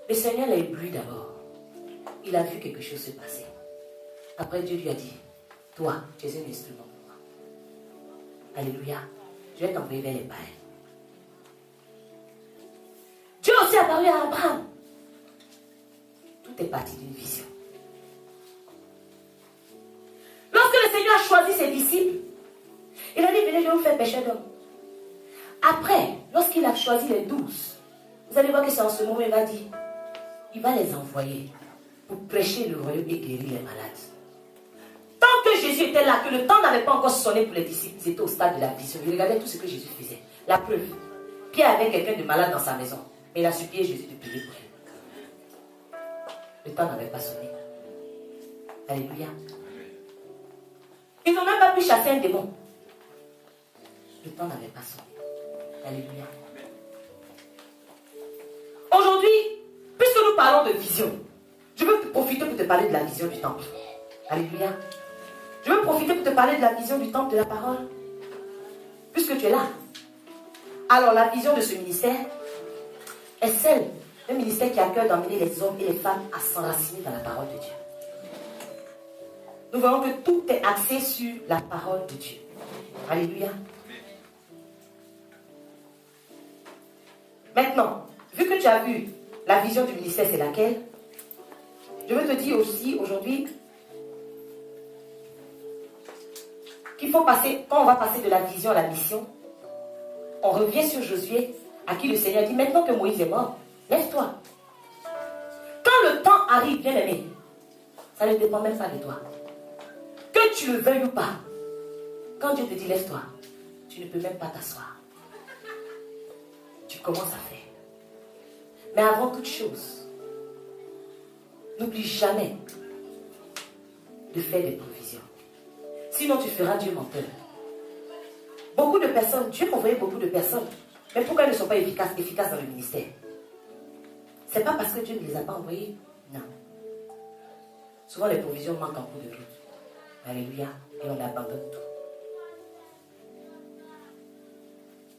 Le Seigneur l'a ébloui d'abord. Il a vu quelque chose se passer. Après, Dieu lui a dit, toi, tu es un instrument pour moi. Alléluia. Je vais t'envoyer vers les païens. Dieu aussi a parlé à Abraham. Tout est parti d'une vision. Lorsque le Seigneur a choisi ses disciples, il a dit, venez, je vais vous faire pécher d'homme. Après, lorsqu'il a choisi les 12, vous allez voir que c'est en ce moment il va dire, il va les envoyer pour prêcher le royaume et guérir les malades. Tant que Jésus était là, que le temps n'avait pas encore sonné pour les disciples, ils étaient au stade de la vision. Ils regardaient tout ce que Jésus faisait. La preuve, Pierre avait quelqu'un de malade dans sa maison, mais il a supplié Jésus de prier pour lui. Le temps n'avait pas sonné. Alléluia. Ils n'ont même pas pu chasser un démon. Le temps n'avait pas sonné. Alléluia. Aujourd'hui, puisque nous parlons de vision, je veux profiter pour te parler de la vision du temple. Alléluia. Je veux profiter pour te parler de la vision du temple de la parole. Puisque tu es là. Alors la vision de ce ministère est celle d'un ministère qui a à cœur d'emmener les hommes et les femmes à s'enraciner dans la parole de Dieu. Nous voyons que tout est axé sur la parole de Dieu. Alléluia. Maintenant, vu que tu as vu la vision du ministère, c'est laquelle? Je veux te dire aussi aujourd'hui qu'il faut passer, quand on va passer de la vision à la mission, on revient sur Josué, à qui le Seigneur dit, maintenant que Moïse est mort, lève-toi. Quand le temps arrive, bien aimé, ça ne dépend même pas de toi. Que tu le veuilles ou pas, quand Dieu te dit lève-toi, tu ne peux même pas t'asseoir. Tu commences à faire. Mais avant toute chose, n'oublie jamais de faire des provisions. Sinon tu feras Dieu menteur. Beaucoup de personnes, Dieu m'a envoyé beaucoup de personnes, mais pourquoi elles ne sont pas efficaces dans le ministère? C'est pas parce que Dieu ne les a pas envoyés. Non. Souvent les provisions manquent en cours de route. Alléluia. Et on abandonne tout.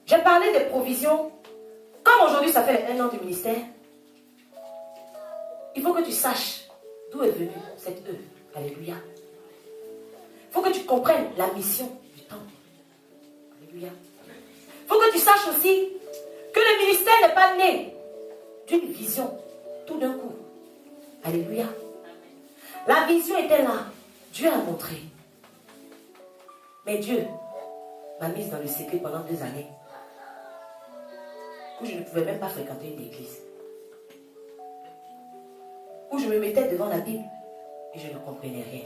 J'ai parlé des provisions. Comme aujourd'hui ça fait 1 an du ministère, il faut que tu saches d'où est venue cette œuvre. Alléluia. Il faut que tu comprennes la mission du temple. Alléluia. Il faut que tu saches aussi que le ministère n'est pas né d'une vision tout d'un coup. Alléluia. La vision était là. Dieu a montré. Mais Dieu m'a mise dans le secret pendant 2 années où je ne pouvais même pas fréquenter une église. Où je me mettais devant la Bible et je ne comprenais rien.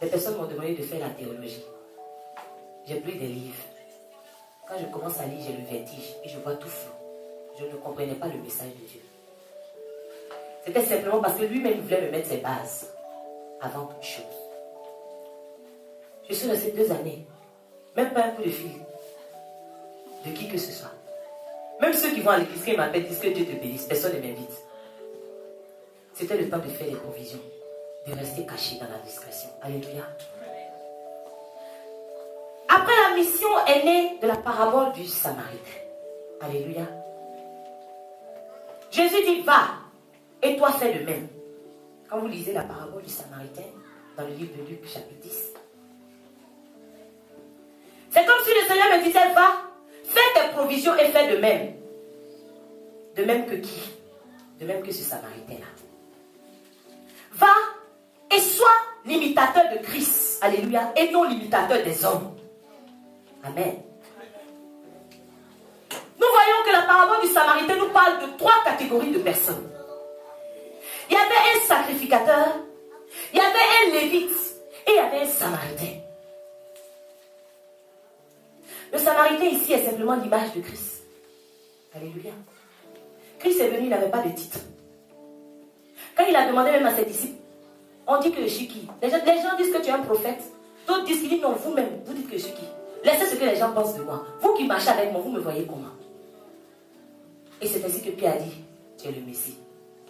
Des personnes m'ont demandé de faire la théologie. J'ai pris des livres. Quand je commence à lire, j'ai le vertige et je vois tout flou. Je ne comprenais pas le message de Dieu. C'était simplement parce que lui-même voulait me mettre ses bases avant toute chose. Je suis restée 2 années, même pas un coup de fil de qui que ce soit. Même ceux qui vont à l'église qui m'appellent disent que Dieu te bénisse, personne ne m'invite. C'était le temps de faire des provisions, de rester caché dans la discrétion. Alléluia. Après, la mission est née de la parabole du Samaritain. Alléluia. Jésus dit, va, et toi fais de même. Quand vous lisez la parabole du Samaritain, dans le livre de Luc, chapitre 10, c'est comme si le Seigneur me disait, va, fais tes provisions et fais de même. De même que qui? De même que ce Samaritain-là. Va et sois l'imitateur de Christ. Alléluia. Et non l'imitateur des hommes. Amen. Nous voyons que la parabole du Samaritain nous parle de 3 catégories de personnes. Il y avait un sacrificateur, il y avait un lévite et il y avait un Samaritain. Le Samaritain ici est simplement l'image de Christ. Alléluia. Christ est venu, il n'avait pas de titre. Quand il a demandé même à ses disciples, on dit que je suis qui? Les gens disent que tu es un prophète. D'autres disent qu'il dit non, vous-même, vous dites que je suis qui? Laissez ce que les gens pensent de moi. Vous qui marchez avec moi, vous me voyez comment? Et c'est ainsi que Pierre a dit, tu es le Messie,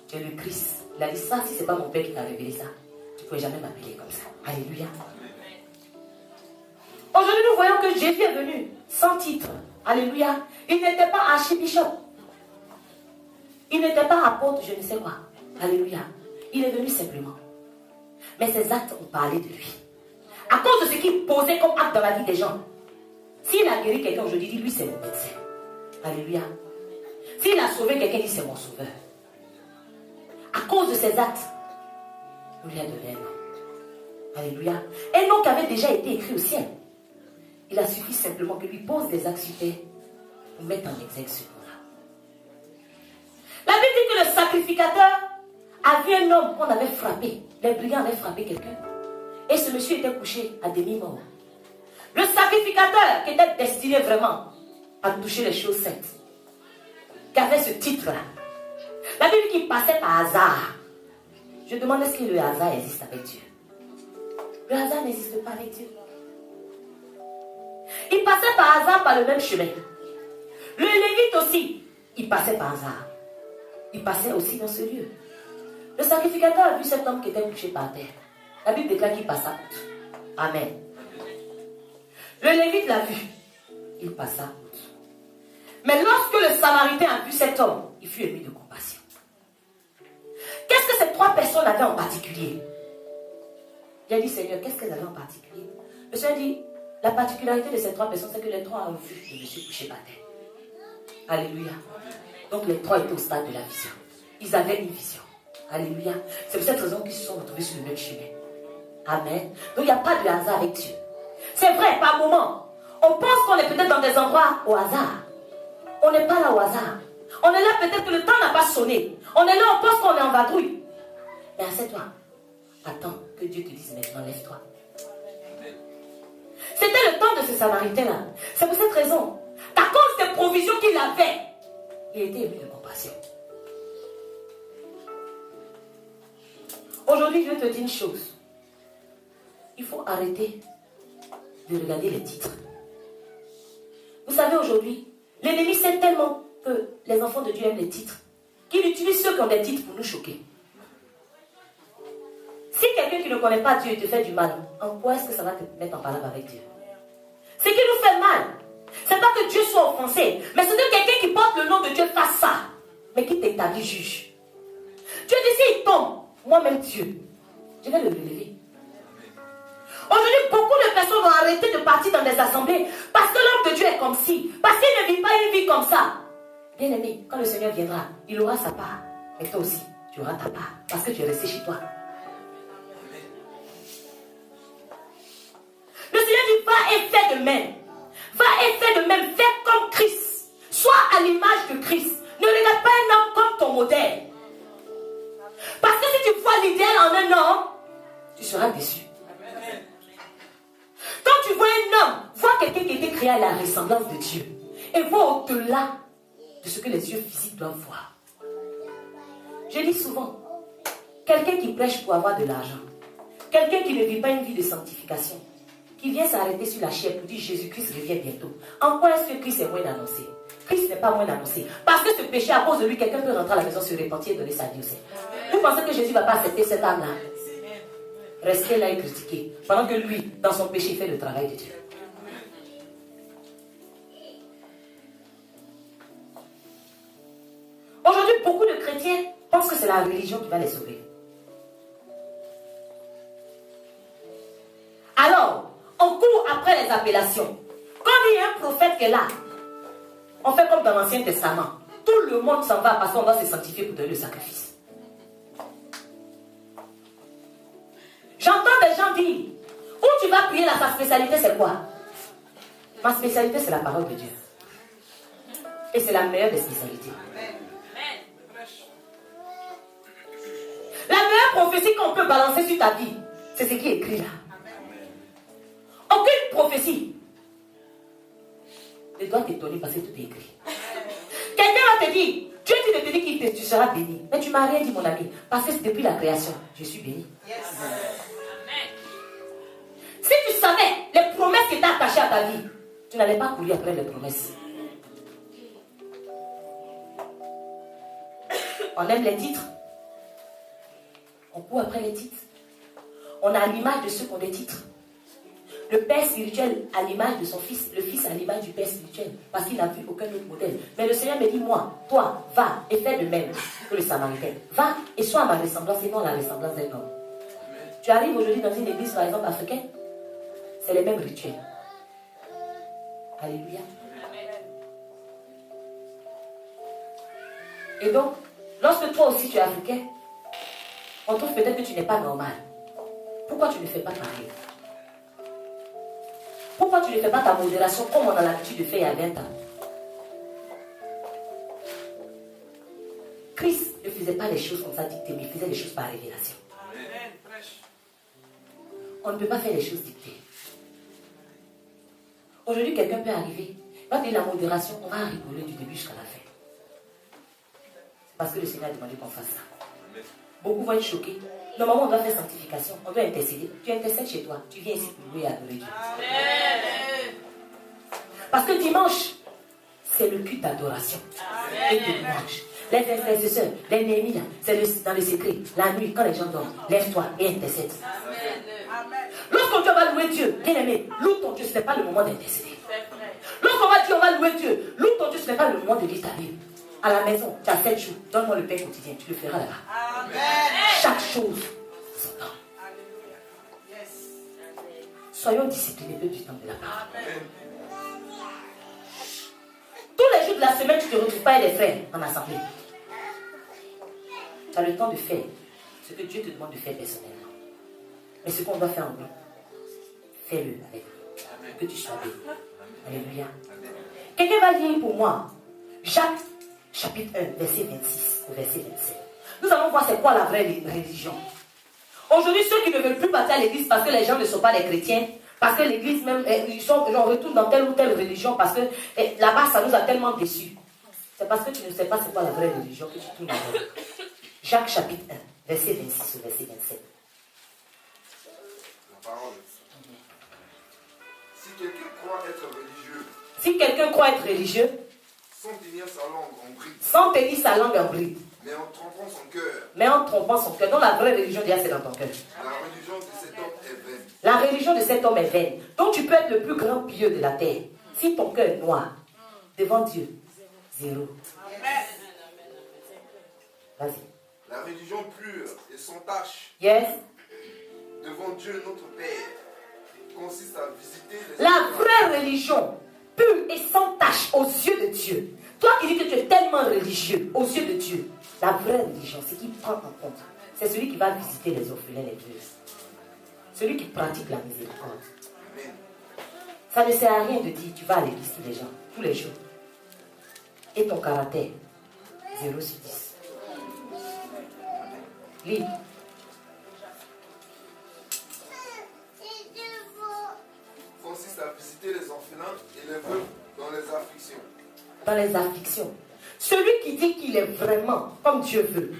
tu es le Christ. Il a dit ça, si ce n'est pas mon Père qui t'a révélé ça, tu ne pouvais jamais m'appeler comme ça. Alléluia. Aujourd'hui, nous voyons que Jésus est venu sans titre. Alléluia. Il n'était pas archibishop. Il n'était pas apôtre, je ne sais quoi. Alléluia. Il est venu simplement. Mais ses actes ont parlé de lui. À cause de ce qu'il posait comme acte dans la vie des gens. S'il a guéri quelqu'un aujourd'hui, dit lui c'est mon médecin. Alléluia. S'il a sauvé quelqu'un, dit c'est mon sauveur. À cause de ses actes, nous lui a donné un nom. Alléluia. Un nom qui avait déjà été écrit au ciel. Il a suffi simplement que lui pose des actes super pour mettre en exergue ce nom-là. La Bible dit que le sacrificateur a vu un homme qu'on avait frappé. Les brigands avaient frappé quelqu'un. Et ce monsieur était couché à demi-mort. Le sacrificateur qui était destiné vraiment à toucher les choses saintes, qui avait ce titre-là. La Bible dit qu'il passait par hasard. Je demande est-ce que le hasard existe avec Dieu? Le hasard n'existe pas avec Dieu. Il passait par hasard par le même chemin. Le lévite aussi, il passait par hasard. Il passait aussi dans ce lieu. Le sacrificateur a vu cet homme qui était couché par terre. La Bible déclare qu'il passa outre. Amen. Le lévite l'a vu. Il passa outre. Mais lorsque le Samaritain a vu cet homme, il fut ému de compassion. Qu'est-ce que ces 3 personnes avaient en particulier? Il a dit, Seigneur, qu'est-ce qu'elles avaient en particulier? Le Seigneur dit, la particularité de ces 3 personnes, c'est que les 3 ont vu le monsieur couché par terre. Alléluia. Donc les 3 étaient au stade de la vision. Ils avaient une vision. Alléluia. C'est pour cette raison qu'ils se sont retrouvés sur le même chemin. Amen. Donc il n'y a pas de hasard avec Dieu. C'est vrai, par moment, on pense qu'on est peut-être dans des endroits au hasard. On n'est pas là au hasard. On est là peut-être que le temps n'a pas sonné. On est là, on pense qu'on est en vadrouille. Mais assieds-toi. Attends que Dieu te dise maintenant, lève-toi. C'était le temps de ce Samaritain-là. C'est pour cette raison qu'à cause des provisions qu'il avait, il était ému de compassion. Aujourd'hui, je vais te dire une chose. Il faut arrêter de regarder les titres. Vous savez, aujourd'hui, l'ennemi sait tellement que les enfants de Dieu aiment les titres qu'il utilise ceux qui ont des titres pour nous choquer. Si quelqu'un qui ne connaît pas Dieu te fait du mal, en quoi est-ce que ça va te mettre en parole avec Dieu? Ce qui nous fait mal, c'est pas que Dieu soit offensé, mais c'est que quelqu'un qui porte le nom de Dieu fasse ça, mais qui t'établit juge. Dieu dit, s'il tombe, moi-même Dieu, je vais le relever. Aujourd'hui, beaucoup de personnes vont arrêter de partir dans des assemblées parce que l'homme de Dieu est comme ci, parce qu'il ne vit pas une vie comme ça. Bien aimé, quand le Seigneur viendra, il aura sa part, mais toi aussi, tu auras ta part, parce que tu es resté chez toi. Le Seigneur dit, va et fais de même. Va et fais de même. Fais comme Christ. Sois à l'image de Christ. Ne regarde pas un homme comme ton modèle. Parce que si tu vois l'idéal en un homme, tu seras déçu. Quand tu vois un homme, vois quelqu'un qui a été créé à la ressemblance de Dieu. Et vois au-delà de ce que les yeux physiques doivent voir. Je dis souvent, quelqu'un qui prêche pour avoir de l'argent, quelqu'un qui ne vit pas une vie de sanctification, qui vient s'arrêter sur la chair pour dire Jésus-Christ revient bientôt. En quoi est-ce que Christ est moins annoncé? Christ n'est pas moins annoncé. Parce que ce péché, à cause de lui, quelqu'un peut rentrer à la maison, se repentir et donner sa vie au Seigneur. Vous pensez que Jésus ne va pas accepter cette âme-là? Restez là et critiquer. Pendant que lui, dans son péché, il fait le travail de Dieu. la religion qui va les sauver. Alors, on court après les appellations. Quand il y a un prophète qui est là, on fait comme dans l'Ancien Testament. Tout le monde s'en va parce qu'on doit se sanctifier pour donner le sacrifice. J'entends des gens dire, où tu vas prier là, ta spécialité c'est quoi? Ma spécialité c'est la parole de Dieu. Et c'est la meilleure des spécialités. La meilleure prophétie qu'on peut balancer sur ta vie, c'est ce qui est écrit là. Aucune prophétie ne doit t'étonner parce que tout est écrit. Quelqu'un va te dire, Dieu dit de te dire que tu seras béni. Mais tu m'as rien dit mon ami, parce que depuis la création, je suis béni. Yes. Si tu savais les promesses qui étaient attachées à ta vie, tu n'allais pas courir après les promesses. On aime les titres. On court après les titres. On a l'image de ceux qui ont des titres. Le père spirituel a l'image de son fils. Le fils a l'image du père spirituel. Parce qu'il n'a vu aucun autre modèle. Mais le Seigneur me dit, moi, toi, va et fais de même que le Samaritain. Va et sois à ma ressemblance et non à la ressemblance d'un homme. Tu arrives aujourd'hui dans une église, par exemple, africaine. C'est les mêmes rituels. Alléluia. Et donc, lorsque toi aussi tu es africain, on trouve peut-être que tu n'es pas normal. Pourquoi tu ne fais pas pareil? Pourquoi tu ne fais pas ta modération comme on a l'habitude de faire il y a 20 ans? Christ ne faisait pas les choses comme ça dictées, mais il faisait les choses par révélation. On ne peut pas faire les choses dictées. Aujourd'hui, quelqu'un peut arriver, va dire la modération, on va rigoler du début jusqu'à la fin. C'est parce que le Seigneur a demandé qu'on fasse ça. Beaucoup vont être choqués. Normalement, on doit faire sanctification, on doit intercéder. Tu intercèdes chez toi, tu viens ici pour louer et adorer Dieu. Parce que dimanche, c'est le culte d'adoration et de louange. Les intercesseurs, les Néhémie, c'est dans le secret. La nuit, quand les gens dorment, lève-toi et intercède. Lorsqu'on va louer Dieu, bien aimé, loue ton Dieu, ce n'est pas le moment d'intercéder. Lorsqu'on va dire on va louer Dieu, loue ton Dieu, ce n'est pas le moment de lire ta Bible. À la maison, tu as 7 jours, donne-moi le pain quotidien, tu le feras là-bas. Chaque chose, son temps. Soyons disciplinés du temps de la parole. Tous les jours de la semaine, tu ne te retrouves pas avec les frères en assemblée. Tu as le temps de faire ce que Dieu te demande de faire personnellement. Mais ce qu'on doit faire en groupe, fais-le avec lui. Que tu sois béni. Alléluia. Quelqu'un va lire pour moi Jacques chapitre 1, verset 26 au verset 27. Nous allons voir c'est quoi la vraie religion. Aujourd'hui, ceux qui ne veulent plus partir à l'église parce que les gens ne sont pas des chrétiens, parce que l'église même, on retourne dans telle ou telle religion, parce que là-bas, ça nous a tellement déçus. C'est parce que tu ne sais pas c'est quoi la vraie religion que tu tournes là-bas. Jacques chapitre 1, verset 26 au verset 27. La parole. Si quelqu'un croit être religieux, si quelqu'un croit être religieux, sans tenir sa langue en bride, sans tenir sa langue en bride, mais en trompant son cœur, donc la vraie religion déjà c'est dans ton cœur. La religion de cet homme est vaine. La religion de cet homme est vaine. Donc tu peux être le plus grand pieux de la terre. Si ton cœur est noir, devant Dieu, zéro. Vas-y. La religion pure et sans tache, yes, devant Dieu notre Père, consiste à visiter les la vraie religion, pure et sans tache aux yeux de Dieu. Toi qui dis que tu es tellement religieux aux yeux de Dieu, la vraie religion, c'est qui prend en compte. C'est celui qui va visiter les orphelins, les vieux. Celui qui pratique la miséricorde. Amen. Ça ne sert à rien de dire tu vas à l'église tous les jours. Et ton caractère, 0 sur 10. Lis. Consiste à visiter les orphelins et les veuves dans les afflictions. Dans les afflictions. Celui qui dit qu'il est vraiment comme Dieu veut,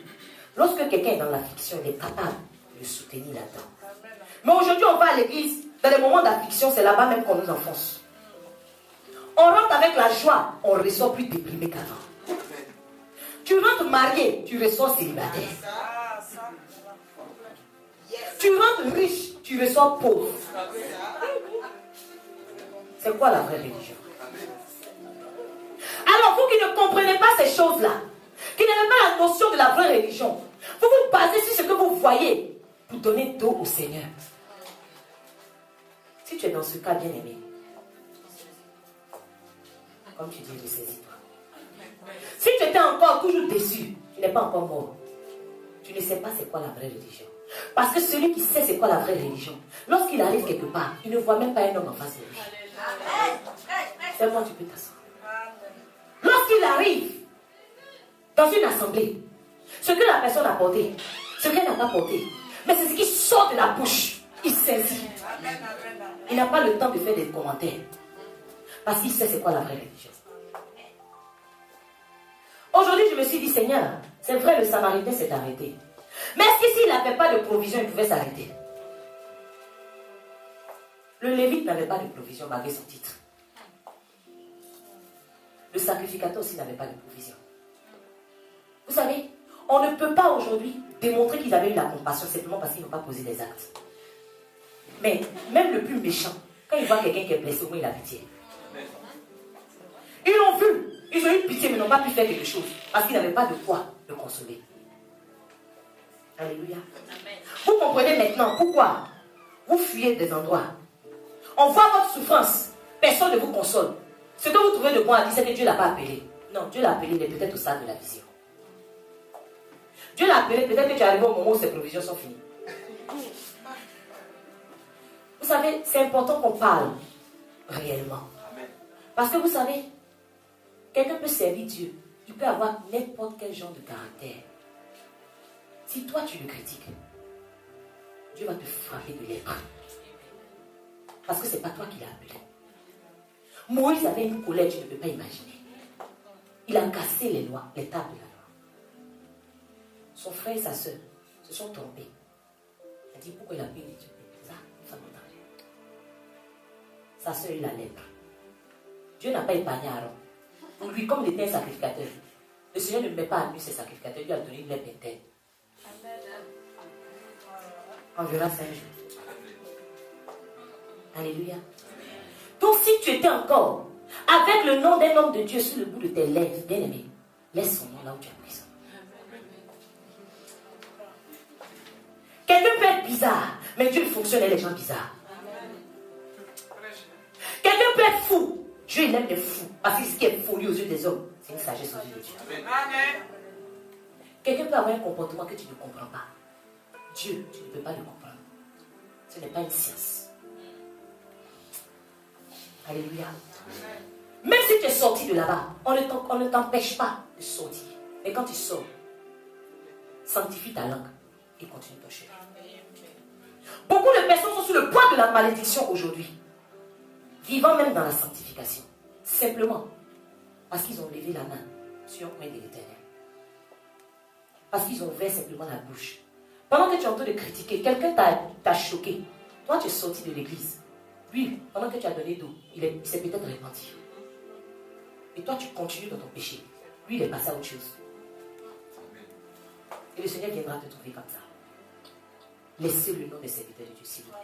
lorsque quelqu'un est dans l'affliction, il est capable de le soutenir là-dedans. Mais aujourd'hui, on va à l'église, dans les moments d'affliction, c'est là-bas même qu'on nous enfonce. On rentre avec la joie, on ressort plus déprimé qu'avant. Tu rentres marié, tu ressors célibataire. Tu rentres riche, tu ressors pauvre. C'est quoi la vraie religion? Alors, vous qui ne comprenez pas ces choses-là, qui n'avez pas la notion de la vraie religion, Vous vous basez sur ce que vous voyez pour donner dos au Seigneur. Si tu es dans ce cas, bien aimé, comme tu dis, ressaisis-toi. Si tu étais encore toujours déçu, tu n'es pas encore mort. Tu ne sais pas c'est quoi la vraie religion. Parce que celui qui sait c'est quoi la vraie religion, lorsqu'il arrive quelque part, il ne voit même pas un homme en face de lui. Seulement tu peux t'asseoir. Lorsqu'il arrive dans une assemblée, ce que la personne a porté, ce qu'elle n'a pas porté, mais c'est ce qui sort de la bouche, il saisit. Il n'a pas le temps de faire des commentaires. Parce qu'il sait c'est quoi la vraie religion. Aujourd'hui, je me suis dit, Seigneur, c'est vrai, le Samaritain s'est arrêté. Mais est-ce que s'il n'avait pas de provision, il pouvait s'arrêter? Le Lévite n'avait pas de provision malgré son titre. Le sacrificateur aussi n'avait pas de provision. Vous savez, on ne peut pas aujourd'hui démontrer qu'ils avaient eu la compassion simplement parce qu'ils n'ont pas posé des actes. Mais même le plus méchant, quand il voit quelqu'un qui est blessé, au moins il a pitié. Ils l'ont vu, ils ont eu pitié mais n'ont pas pu faire quelque chose parce qu'ils n'avaient pas de quoi le consoler. Alléluia. Vous comprenez maintenant pourquoi vous fuyez des endroits. On voit votre souffrance, personne ne vous console. Ce que vous trouvez de bon à dire, c'est que Dieu ne l'a pas appelé. Non, Dieu l'a appelé, il est peut-être au stade de la vision. Dieu l'a appelé, peut-être que tu es arrivé au moment où ses provisions sont finies. Vous savez, c'est important qu'on parle réellement. Parce que vous savez, quelqu'un peut servir Dieu. Il peut avoir n'importe quel genre de caractère. Si toi tu le critiques, Dieu va te frapper de lèpre. Parce que ce n'est pas toi qui l'as appelé. Moïse avait une colère, tu ne peux pas imaginer. Il a cassé les lois, les tables de la loi. Son frère et sa soeur se sont trompés. Il a dit pourquoi il a pris Dieu. Ça, une femme en danger. Sa soeur eut la lèpre. Dieu n'a pas épargné Aaron. Pour lui, comme il était un sacrificateur, le Seigneur ne met pas à nu ses sacrificateurs, il lui a donné une lèpre interne. On verra ça un jour. Alléluia. Donc si tu étais encore avec le nom d'un homme de Dieu sur le bout de tes lèvres, bien aimé, laisse son nom là où tu as pris son nom. Quelqu'un peut être bizarre, mais Dieu fonctionne avec les gens bizarres. Quelqu'un peut être fou, Dieu il aime les fous, parce que ce qui est folie aux yeux des hommes, c'est une sagesse aux yeux de Dieu. Quelqu'un peut avoir un comportement que tu ne comprends pas. Dieu, tu ne peux pas le comprendre. Ce n'est pas une science. Alléluia. Même si tu es sorti de là-bas, on ne t'empêche pas de sortir. Mais quand tu sors, sanctifie ta langue et continue ton chemin. Beaucoup de personnes sont sous le poids de la malédiction aujourd'hui, vivant même dans la sanctification, simplement parce qu'ils ont levé la main sur un coin de l'Éternel. Parce qu'ils ont ouvert simplement la bouche. Pendant que tu es en train de critiquer, quelqu'un t'a choqué. Toi, tu es sorti de l'église. Lui, pendant que tu as donné d'eau, il s'est peut-être repenti. Et toi, tu continues dans ton péché. Lui, il est passé à autre chose. Et le Seigneur viendra te trouver comme ça. Laissez le nom des serviteurs de Dieu, s'il vous plaît.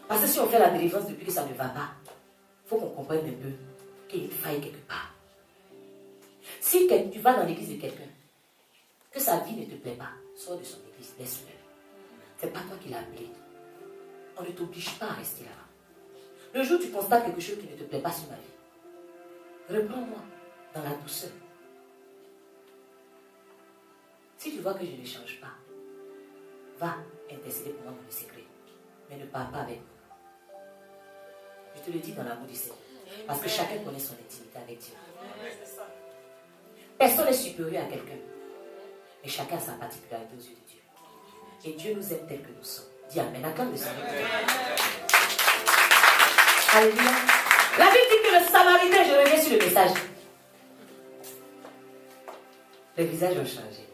Parce que si on fait la délivrance depuis que ça ne va pas, il faut qu'on comprenne un peu qu'il y a une faille quelque part. Si tu vas dans l'église de quelqu'un, que sa vie ne te plaît pas, sors de son église, laisse-le. Ce n'est pas toi qui l'as appelé. On ne t'oblige pas à rester là-bas. Le jour où tu constates quelque chose qui ne te plaît pas sur ma vie, reprends-moi dans la douceur. Si tu vois que je ne change pas, va intercéder pour moi dans le secret. Mais ne parle pas avec moi. Je te le dis dans l'amour du Seigneur. Parce que chacun connaît son intimité avec Dieu. Personne n'est supérieur à quelqu'un. Mais chacun a sa particularité aux yeux de Dieu. Et Dieu nous aime tel que nous sommes. Dis Amen. Acclame le Seigneur. Alléluia. La Bible dit que le Samaritain, je reviens sur le message. Les visages ont changé.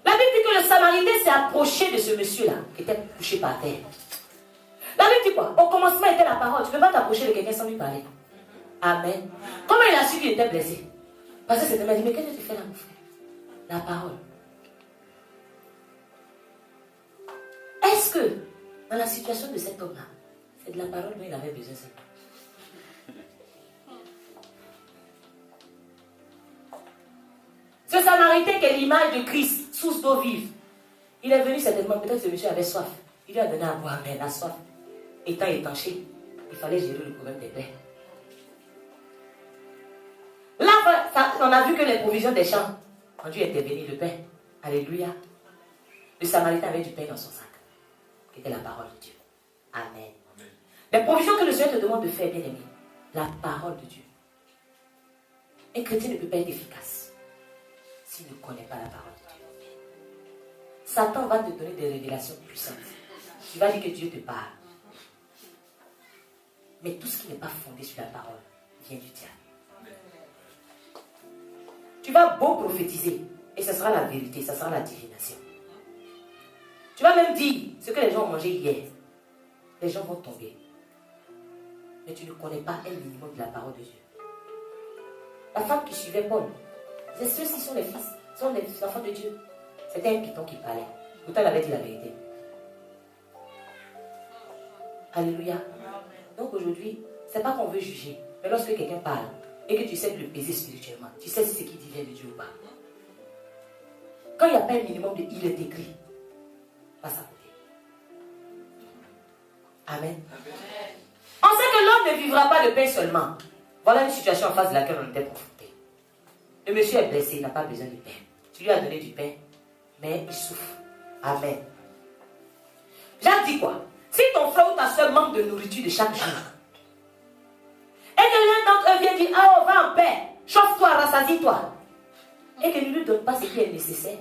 La Bible dit que le Samaritain s'est approché de ce monsieur-là, qui était couché par terre. La Bible dit quoi? Au commencement était la parole. Tu ne peux pas t'approcher de quelqu'un sans lui parler. Amen. Comment il a su qu'il était blessé? Parce que c'était m'a dit, mais qu'est-ce que tu fais là, mon frère? La parole. Est-ce que, dans la situation de cet homme-là, c'est de la parole dont il avait besoin seulement? est l'image de Christ, source d'eau vive. Il est venu certainement, peut-être que ce monsieur avait soif. Il lui a donné à boire, mais la soif étant étanchée, il fallait gérer le problème des plaies. Là, on a vu que les provisions des champs ont dû intervenir, le pain. Alléluia. Le Samaritain avait du pain dans son sac, qui était la parole de Dieu. Amen. Amen. Les provisions que le Seigneur te demande de faire, bien aimé, la parole de Dieu. Un chrétien ne peut pas être efficace s'il ne connaît pas la parole de Dieu. Satan va te donner des révélations puissantes. Il va dire que Dieu te parle. Mais tout ce qui n'est pas fondé sur la parole vient du diable. Tu vas beau prophétiser, et ce sera la vérité, ce sera la divination. Tu vas même dire ce que les gens ont mangé hier. Les gens vont tomber. Mais tu ne connais pas un minimum de la parole de Dieu. La femme qui suivait Paul, ceux-ci sont les fils, sont les enfants de Dieu. C'était un python qui parlait. Pourtant, elle avait dit la vérité. Alléluia. Donc aujourd'hui, ce n'est pas qu'on veut juger, mais lorsque quelqu'un parle et que tu sais le peser spirituellement, tu sais si ce qu'il dit vient de Dieu ou pas. Quand il n'y a pas un minimum de il est écrit, passe à côté. Amen. On sait que l'homme ne vivra pas de pain seulement. Voilà une situation en face de laquelle on était confronté. Le monsieur est blessé, il n'a pas besoin de pain. Tu lui as donné du pain, mais il souffre. Amen. Jacques dit quoi? Si ton frère ou ta soeur manque de nourriture de chaque jour, et que l'un d'entre eux vient dire, ah, on va en paix, chauffe-toi, rassasie-toi, et que ne lui donne pas ce qui est nécessaire,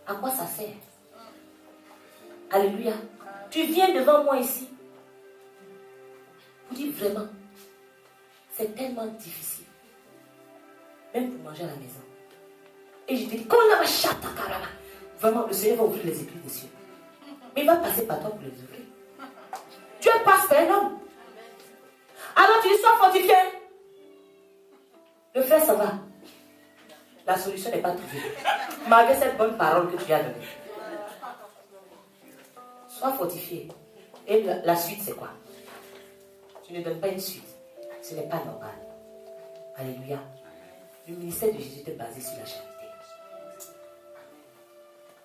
à quoi ça sert? Alléluia. Tu viens devant moi ici pour dire vraiment, c'est tellement difficile, même pour manger à la maison. Et je te dis, vraiment, le Seigneur va ouvrir les écrits des cieux. Mais il va passer par toi pour les ouvrir. Dieu passe par un homme. Alors tu dis, sois fortifié. Le frère, ça va. La solution n'est pas trouvée. Malgré cette bonne parole que tu as donnée. Sois fortifié. Et la suite, c'est quoi? Tu ne donnes pas une suite. Ce n'est pas normal. Alléluia. Le ministère de Jésus était basé sur la charité.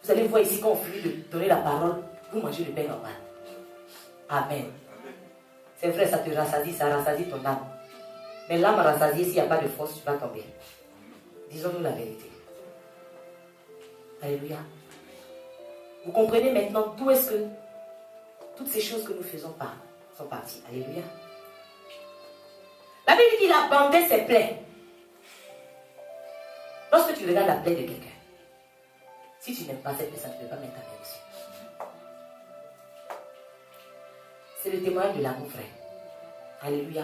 Vous allez voir ici, quand on finit de donner la parole, vous mangez le pain normal. Amen. C'est vrai, ça te rassasie, ça rassasie ton âme. Mais l'âme rassasiée, s'il n'y a pas de force, tu vas tomber. Disons-nous la vérité. Alléluia. Vous comprenez maintenant d'où est-ce que toutes ces choses que nous faisons sont parties. Alléluia. La Bible dit qu'il a bandé ses plaies. Lorsque tu regardes la plaie de quelqu'un, si tu n'aimes pas cette personne, tu ne peux pas mettre ta main dessus. C'est le témoignage de l'amour vrai. Alléluia.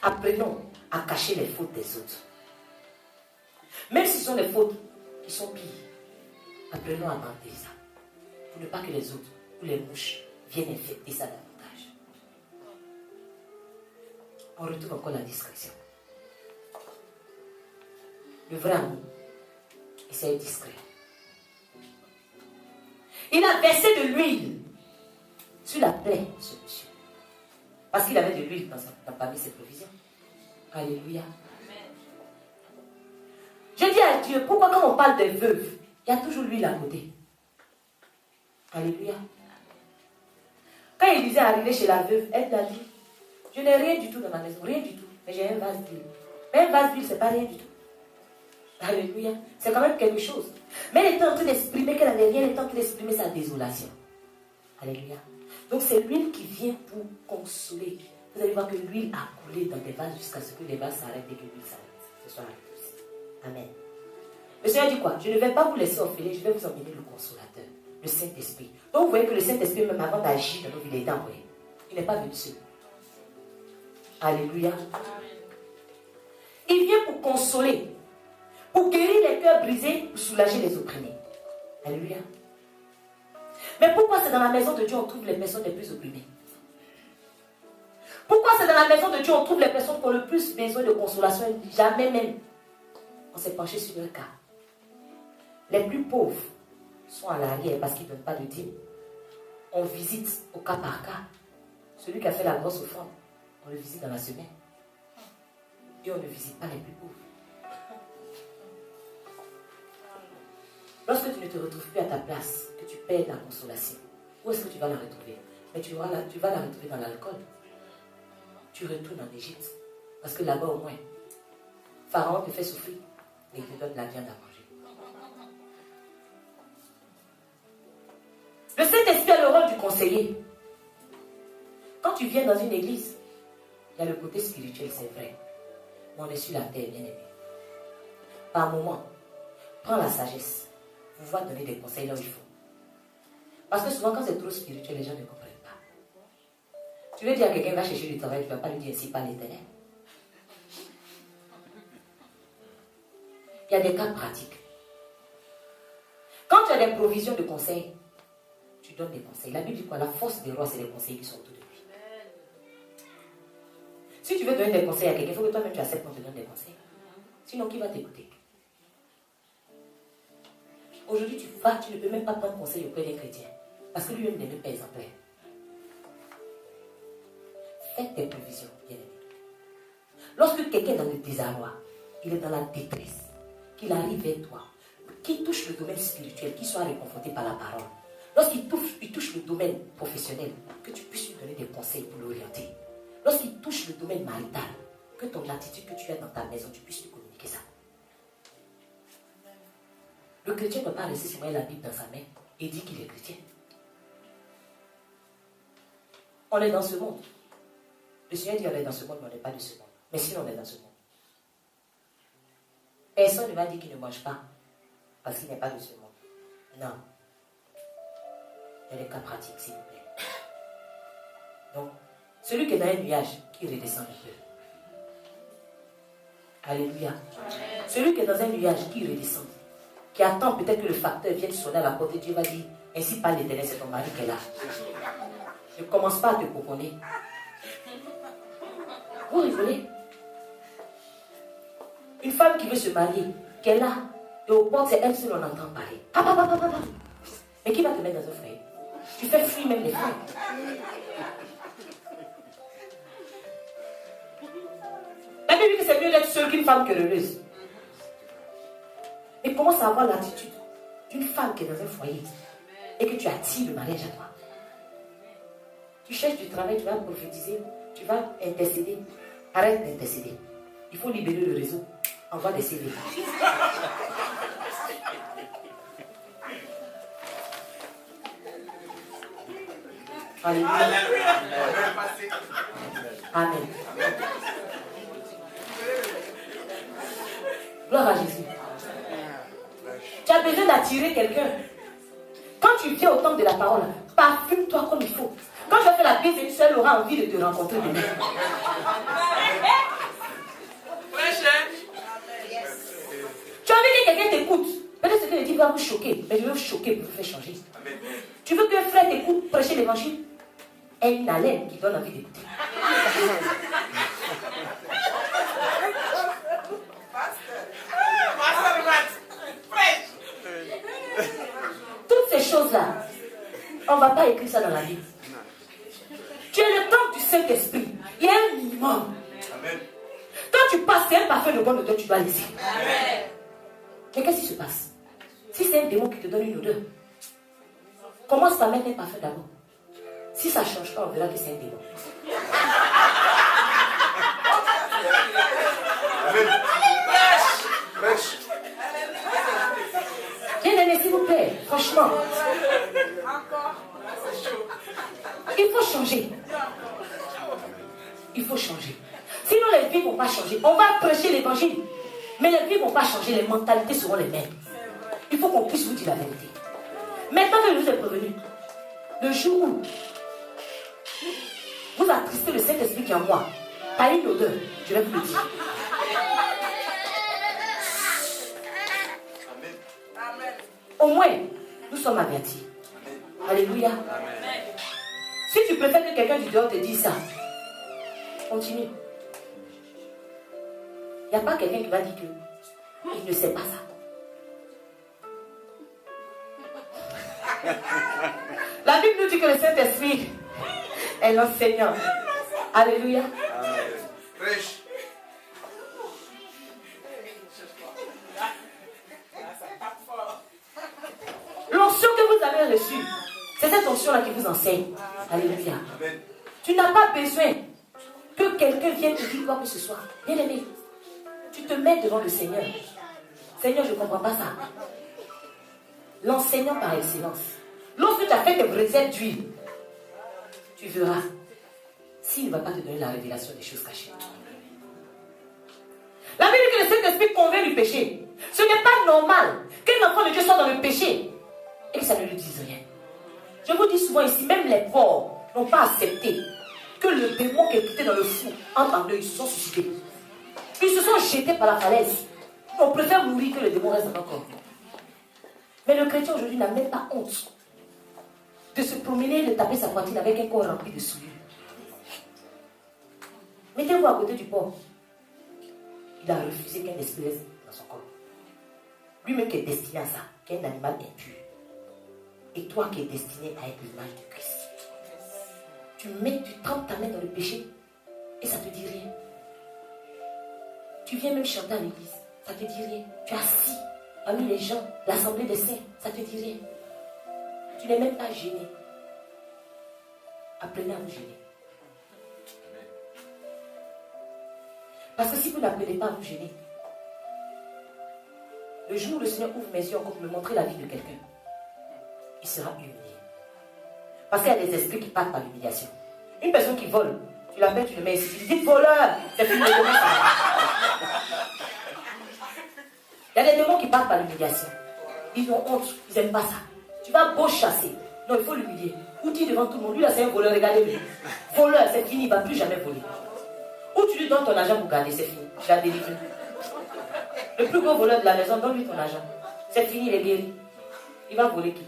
Apprenons à cacher les fautes des autres. Même si ce sont les fautes qui sont pires, apprenons à banter ça. Pour ne pas que les autres ou les mouches viennent infecter ça davantage. On retrouve encore la discrétion. Le vrai amour, c'est être discret. Il a versé de l'huile sur la plaie de ce monsieur. Parce qu'il avait de l'huile parmi ses provisions. Alléluia. Je dis à Dieu, pourquoi quand on parle des veuves, il y a toujours l'huile à côté? Alléluia. Quand il disait arriver chez la veuve, elle l'a dit, je n'ai rien du tout dans ma maison, rien du tout. Mais j'ai un vase d'huile. Mais un vase d'huile, c'est pas rien du tout. Alléluia. C'est quand même quelque chose. Mais elle était en train d'exprimer qu'elle n'avait rien, elle était en train d'exprimer sa désolation. Alléluia. Donc c'est l'huile qui vient pour consoler. Vous allez voir que l'huile a coulé dans des vases jusqu'à ce que les vases s'arrêtent et que l'huile s'arrête. Ce soit arrêté aussi. Amen. Le Seigneur dit quoi? Je ne vais pas vous laisser orphelins, je vais vous emmener le consolateur, le Saint-Esprit. Donc vous voyez que le Saint-Esprit, même avant d'agir dans nos vies, il est envoyé. Il n'est pas venu seul. Alléluia. Il vient pour consoler, pour guérir les cœurs brisés, pour soulager les opprimés. Alléluia. Mais pourquoi c'est dans la maison de Dieu on trouve les personnes les plus opprimées? Pourquoi c'est dans la maison de Dieu on trouve les personnes qui ont le plus besoin de consolation et jamais même on s'est penché sur leur cas? Les plus pauvres sont à l'arrière parce qu'ils ne donnent pas de dîme. On visite au cas par cas. Celui qui a fait la grosse offrande, on le visite dans la semaine. Et on ne visite pas les plus pauvres. Lorsque tu ne te retrouves plus à ta place, que tu perds la consolation, où est-ce que tu vas la retrouver? Mais tu vas la retrouver dans l'alcool. Tu retournes en Égypte. Parce que là-bas, au moins, Pharaon te fait souffrir et il te donne la viande à manger. Le Saint-Esprit a le rôle du conseiller. Quand tu viens dans une église, il y a le côté spirituel, c'est vrai. Mais on est sur la terre, bien aimé. Par moment, prends la sagesse. Pouvoir donner des conseils là où il faut. Parce que souvent, quand c'est trop spirituel, les gens ne comprennent pas. Tu veux dire à quelqu'un va chercher du travail, tu ne vas pas lui dire ainsi par l'Éternel. Il y a des cas pratiques. Quand tu as des provisions de conseils, tu donnes des conseils. La Bible dit quoi? La force des rois, c'est les conseils qui sont autour de lui. Si tu veux donner des conseils à quelqu'un, il faut que toi-même tu acceptes qu'on te donne des conseils. Sinon, qui va t'écouter? Aujourd'hui, tu ne peux même pas prendre conseil auprès des chrétiens. Parce que lui-même n'est même pas exemplaire. Faites tes provisions, bien aimé. Lorsque quelqu'un est dans le désarroi, il est dans la détresse, qu'il arrive vers toi, qu'il touche le domaine spirituel, qu'il soit réconforté par la parole. Lorsqu'il touche le domaine professionnel, que tu puisses lui donner des conseils pour l'orienter. Lorsqu'il touche le domaine marital, que ton attitude que tu as dans ta maison, tu puisses lui communiquer ça. Le chrétien ne peut pas laisser seulement la Bible dans sa main et dire qu'il est chrétien. On est dans ce monde. Le Seigneur dit on est dans ce monde, mais on n'est pas de ce monde. Mais sinon, on est dans ce monde. Personne ne va dire qu'il ne mange pas parce qu'il n'est pas de ce monde. Non. Il y a des cas pratiques, s'il vous plaît. Donc, celui qui est dans un nuage, qui redescend un peu. Alléluia. Celui qui est dans un nuage, qui redescend. Qui attend peut-être que le facteur vienne sonner à la porte et Dieu va dire, ainsi parle l'Éternel, c'est ton mari qui est là. Ne commence pas à te couponner. Vous rigolez? Une femme qui veut se marier, qui est là, et aux portes, c'est elle seule on entend parler. Mais qui va te mettre dans un foyer? Tu fais fuir même les femmes. La Bible dit que c'est mieux d'être seule qu'une femme querelleuse. Et commence à avoir l'attitude d'une femme qui est dans un foyer et que tu attires le mariage à toi. Tu cherches du travail, tu vas prophétiser, tu vas intercéder. Arrête d'intercéder. Il faut libérer le réseau. Envoie des CV. Alléluia. Amen. Gloire à Jésus. Tu as besoin d'attirer quelqu'un. Quand tu viens au temple de la parole, parfume-toi comme il faut. Quand je fais la bise, seul aura envie de te rencontrer demain. Tu as envie que quelqu'un t'écoute. Peut-être que le dit va vous choquer, mais je veux vous choquer pour vous faire changer. Tu veux qu'un frère t'écoute prêcher l'évangile? Et une haleine qui donne envie d'écouter. Toutes ces choses-là, on ne va pas écrire ça dans la Bible. Tu es le temple du Saint-Esprit. Il y a un minimum. Quand tu passes, c'est un parfum de bonne odeur, tu dois laisser. Mais qu'est-ce qui se passe? Si c'est un démon qui te donne une odeur, commence par mettre un parfum d'abord. Si ça ne change pas, on verra que c'est un démon. Bien-aimé, s'il vous plaît, franchement. Il faut changer. Il faut changer. Sinon, les vies ne vont pas changer. On va prêcher l'évangile, mais les vies ne vont pas changer. Les mentalités seront les mêmes. Il faut qu'on puisse vous dire la vérité. Maintenant que je vous ai prévenu, le jour où vous attristez le Saint-Esprit qui est en moi, par une odeur, je vais vous le dire. Au moins, nous sommes avertis. Alléluia. Si tu préfères que quelqu'un du dehors te dise ça, continue. Il n'y a pas quelqu'un qui va dire qu'il ne sait pas ça. La Bible nous dit que le Saint-Esprit est l'enseignant. Alléluia. dessus. C'est cette onction-là qui vous enseigne. Alléluia. Tu n'as pas besoin que quelqu'un vienne te dire quoi que ce soit. Bien aimé, tu te mets devant le Seigneur. Seigneur, je ne comprends pas ça. L'enseignant par excellence. Lorsque tu as fait tes réserves d'huile, tu verras s'il ne va pas te donner la révélation des choses cachées. La Bible dit que le Saint-Esprit convainc du péché. Ce n'est pas normal qu'un enfant de Dieu soit dans le péché et que ça ne lui dise rien. Je vous dis souvent ici, même les pauvres n'ont pas accepté que le démon qui est quitté dans le fou entre en eux, ils se sont suicidés. Ils se sont jetés par la falaise. On préfère mourir que le démon reste dans notre corps. Mais le chrétien aujourd'hui n'a même pas honte de se promener et de taper sa poitrine avec un corps rempli de souillure. Mettez-vous à côté du pauvre. Il a refusé qu'un esprit reste dans son corps. Lui-même qui est destiné à ça, qui est un animal impur. Et toi qui es destiné à être l'image de Christ. Tu trempes ta main dans le péché et ça te dit rien. Tu viens même chanter à l'église, ça te dit rien. Tu es assis parmi les gens, l'assemblée des saints, ça te dit rien. Tu n'es même pas gêné. Apprenez à vous gêner. Parce que si vous n'apprenez pas à vous gêner, le jour où le Seigneur ouvre mes yeux encore pour me montrer la vie de quelqu'un, il sera humilié. Parce qu'il y a des esprits qui partent par l'humiliation. Une personne qui vole, tu l'appelles, tu le mets ici, tu lui dis voleur, c'est fini. Il y a des démons qui partent par l'humiliation. Ils ont honte, ils n'aiment pas ça. Tu vas beau chasser. Non, il faut l'humilier. Ou dis devant tout le monde, lui là c'est un voleur, regardez-le. Voleur, c'est fini, il ne va plus jamais voler. Ou tu lui donnes ton argent pour garder, c'est fini. Tu l'as délivré. Le plus gros voleur de la maison, donne-lui ton argent. C'est fini, il est guéri. Il va voler qui?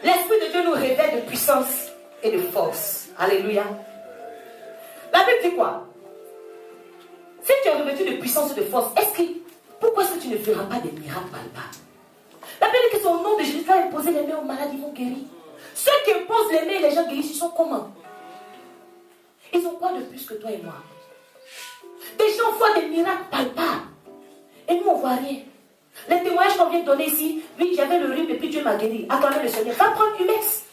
L'Esprit de Dieu nous révèle de puissance et de force. Alléluia. La Bible dit quoi? Si tu es revêtu de puissance et de force, pourquoi est-ce que tu ne feras pas des miracles palpables? La Bible dit que son nom de Jésus va imposer les mains aux malades, ils vont guérir. Ceux qui imposent les mains et les gens guérissent, ils sont comment? Ils ont quoi de plus que toi et moi? Des gens voient des miracles palpables. Et nous, on ne voit rien. Les témoignages qu'on vient de donner ici, oui, j'avais le rhume et puis Dieu m'a guéri. Acclamez le Seigneur. Va prendre Humex.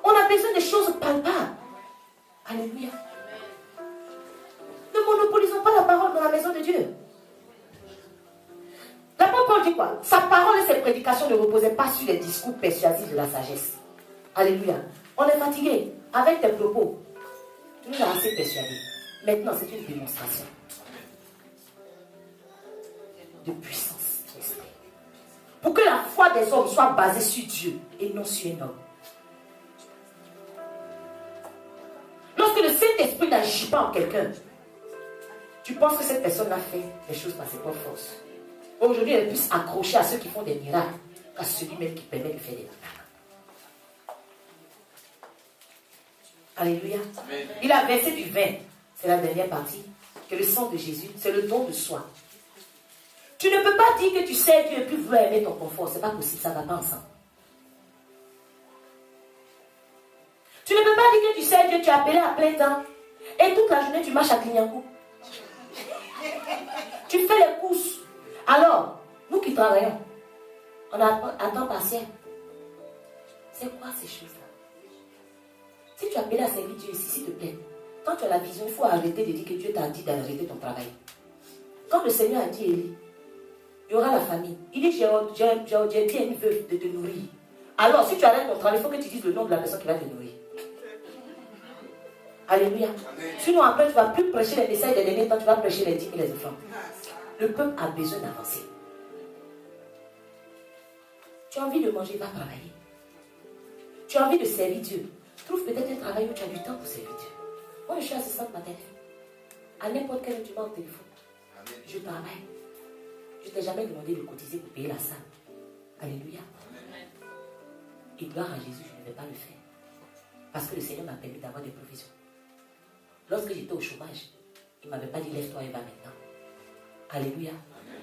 On a besoin de choses palpables. Alléluia. Ne monopolisons pas la parole dans la maison de Dieu. L'apôtre Paul dit quoi? Sa parole et ses prédications ne reposaient pas sur les discours persuasifs de la sagesse. Alléluia. On est fatigué avec tes propos. Tu nous as assez persuadés. Maintenant, c'est une démonstration de puissance d'esprit. Pour que la foi des hommes soit basée sur Dieu et non sur un homme. Lorsque le Saint-Esprit n'agit pas en quelqu'un, tu penses que cette personne a fait les choses par ses propres forces. Aujourd'hui, elle est plus accrochée à ceux qui font des miracles qu'à celui-même qui permet de faire des miracles. Alléluia. Amen. Il a versé du vin, c'est la dernière partie, que le sang de Jésus, c'est le don de soi. Tu ne peux pas dire que tu sais Dieu et puis vouloir aimer ton confort. C'est pas possible, ça ne va pas ensemble. Tu ne peux pas dire que tu sais Dieu, tu es appelé à plein temps. Et toute la journée, tu marches à Clignancourt. Tu fais les courses. Alors, nous qui travaillons, on a un temps partiel. C'est quoi ces choses-là? Si tu es appelé à servir Dieu ici, s'il te plaît, quand tu as la vision, il faut arrêter de dire que Dieu t'a dit d'arrêter ton travail. Quand le Seigneur a dit Élie, il y aura la famille. Il dit, j'ai bien une veuve de te nourrir. Alors, si tu arrêtes ton travail, il faut que tu dises le nom de la personne qui va te nourrir. Alléluia. Sinon, après, tu ne vas plus prêcher les messages des derniers temps, tu vas prêcher les 10 000 les enfants. Le peuple a besoin d'avancer. Tu as envie de manger, va travailler. Tu as envie de servir Dieu. Trouve peut-être un travail où tu as du temps pour servir Dieu. Moi, je suis assistante maternelle. À n'importe quel moment au téléphone. Je travaille. Je ne t'ai jamais demandé de cotiser pour payer la salle. Alléluia. Et gloire à Jésus, je ne vais pas le faire. Parce que le Seigneur m'a permis d'avoir des provisions. Lorsque j'étais au chômage, il ne m'avait pas dit lève-toi et va maintenant. Alléluia.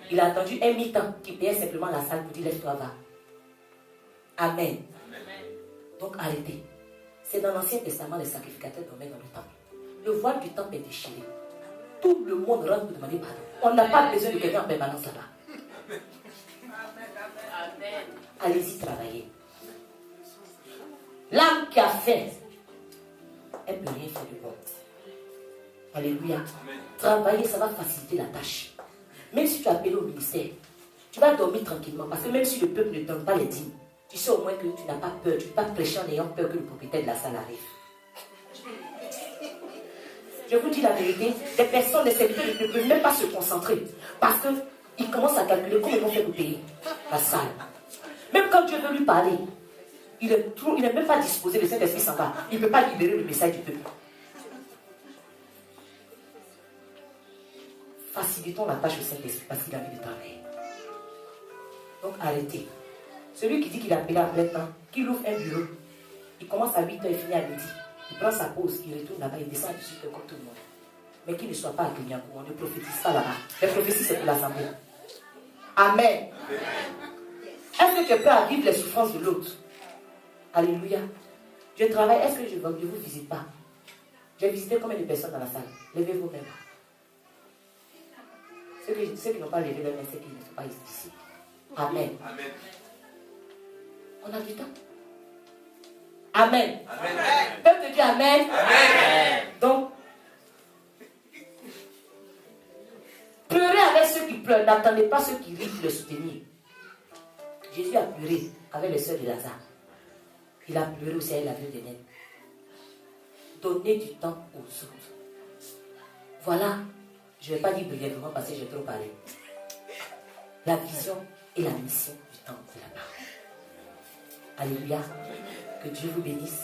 Il a attendu un mi-temps qui payait simplement la salle pour dire lève-toi, va. Amen. Donc arrêtez. C'est dans l'Ancien Testament les sacrificateurs dormaient dans le temple. Le voile du temple est déchiré. Tout le monde rentre pour demander pardon. On n'a pas besoin de quelqu'un en permanence là-bas. Allez-y travailler. L'âme qui a faim, elle ne peut rien faire de bon. Alléluia. Travailler, ça va faciliter la tâche. Même si tu es appelé au ministère, tu vas dormir tranquillement. Parce que même si le peuple ne donne pas les dîmes, tu sais au moins que tu n'as pas peur. Tu ne peux pas prêcher en ayant peur que le propriétaire de la salle arrive. Je vous dis la vérité, des personnes, des serviteurs ne peuvent même pas se concentrer. Parce qu'ils commencent à calculer comment ils vont faire pour payer la salle. Même quand Dieu veut lui parler, il n'est même pas disposé, le Saint-Esprit s'en va. Il ne peut pas libérer le message du peuple. Facilitons la tâche au Saint-Esprit parce qu'il a envie de travailler. Donc arrêtez. Celui qui dit qu'il a appelé à plein temps, qu'il ouvre un bureau, il commence à 8h et finit à midi. Il prend sa pause, il retourne là-bas, il descend à 18h comme tout le monde. Mais qu'il ne soit pas accueilli en courant, on ne prophétise pas là-bas. La prophétie, c'est pour l'assemblée. Amen. Est-ce que tu es prêt à vivre les souffrances de l'autre? Alléluia. Je travaille, est-ce que je ne vous visite pas? J'ai visité combien de personnes dans la salle? Levez-vous même. Ceux qui n'ont pas levé leur main, c'est qu'ils ne sont pas ici. Amen. Amen. On a du temps. Amen. Amen. Peuple te dit Amen. Amen. Donc, pleurez avec ceux qui pleurent. N'attendez pas ceux qui rient pour le soutenir. Jésus a pleuré avec les sœurs de Lazare. Il a pleuré aussi avec la veuve de Nain. Donnez du temps aux autres. Voilà. Je ne vais pas dire brièvement parce que j'ai trop parlé. La vision et la mission du temps de la parole. Alléluia. Que Dieu vous bénisse.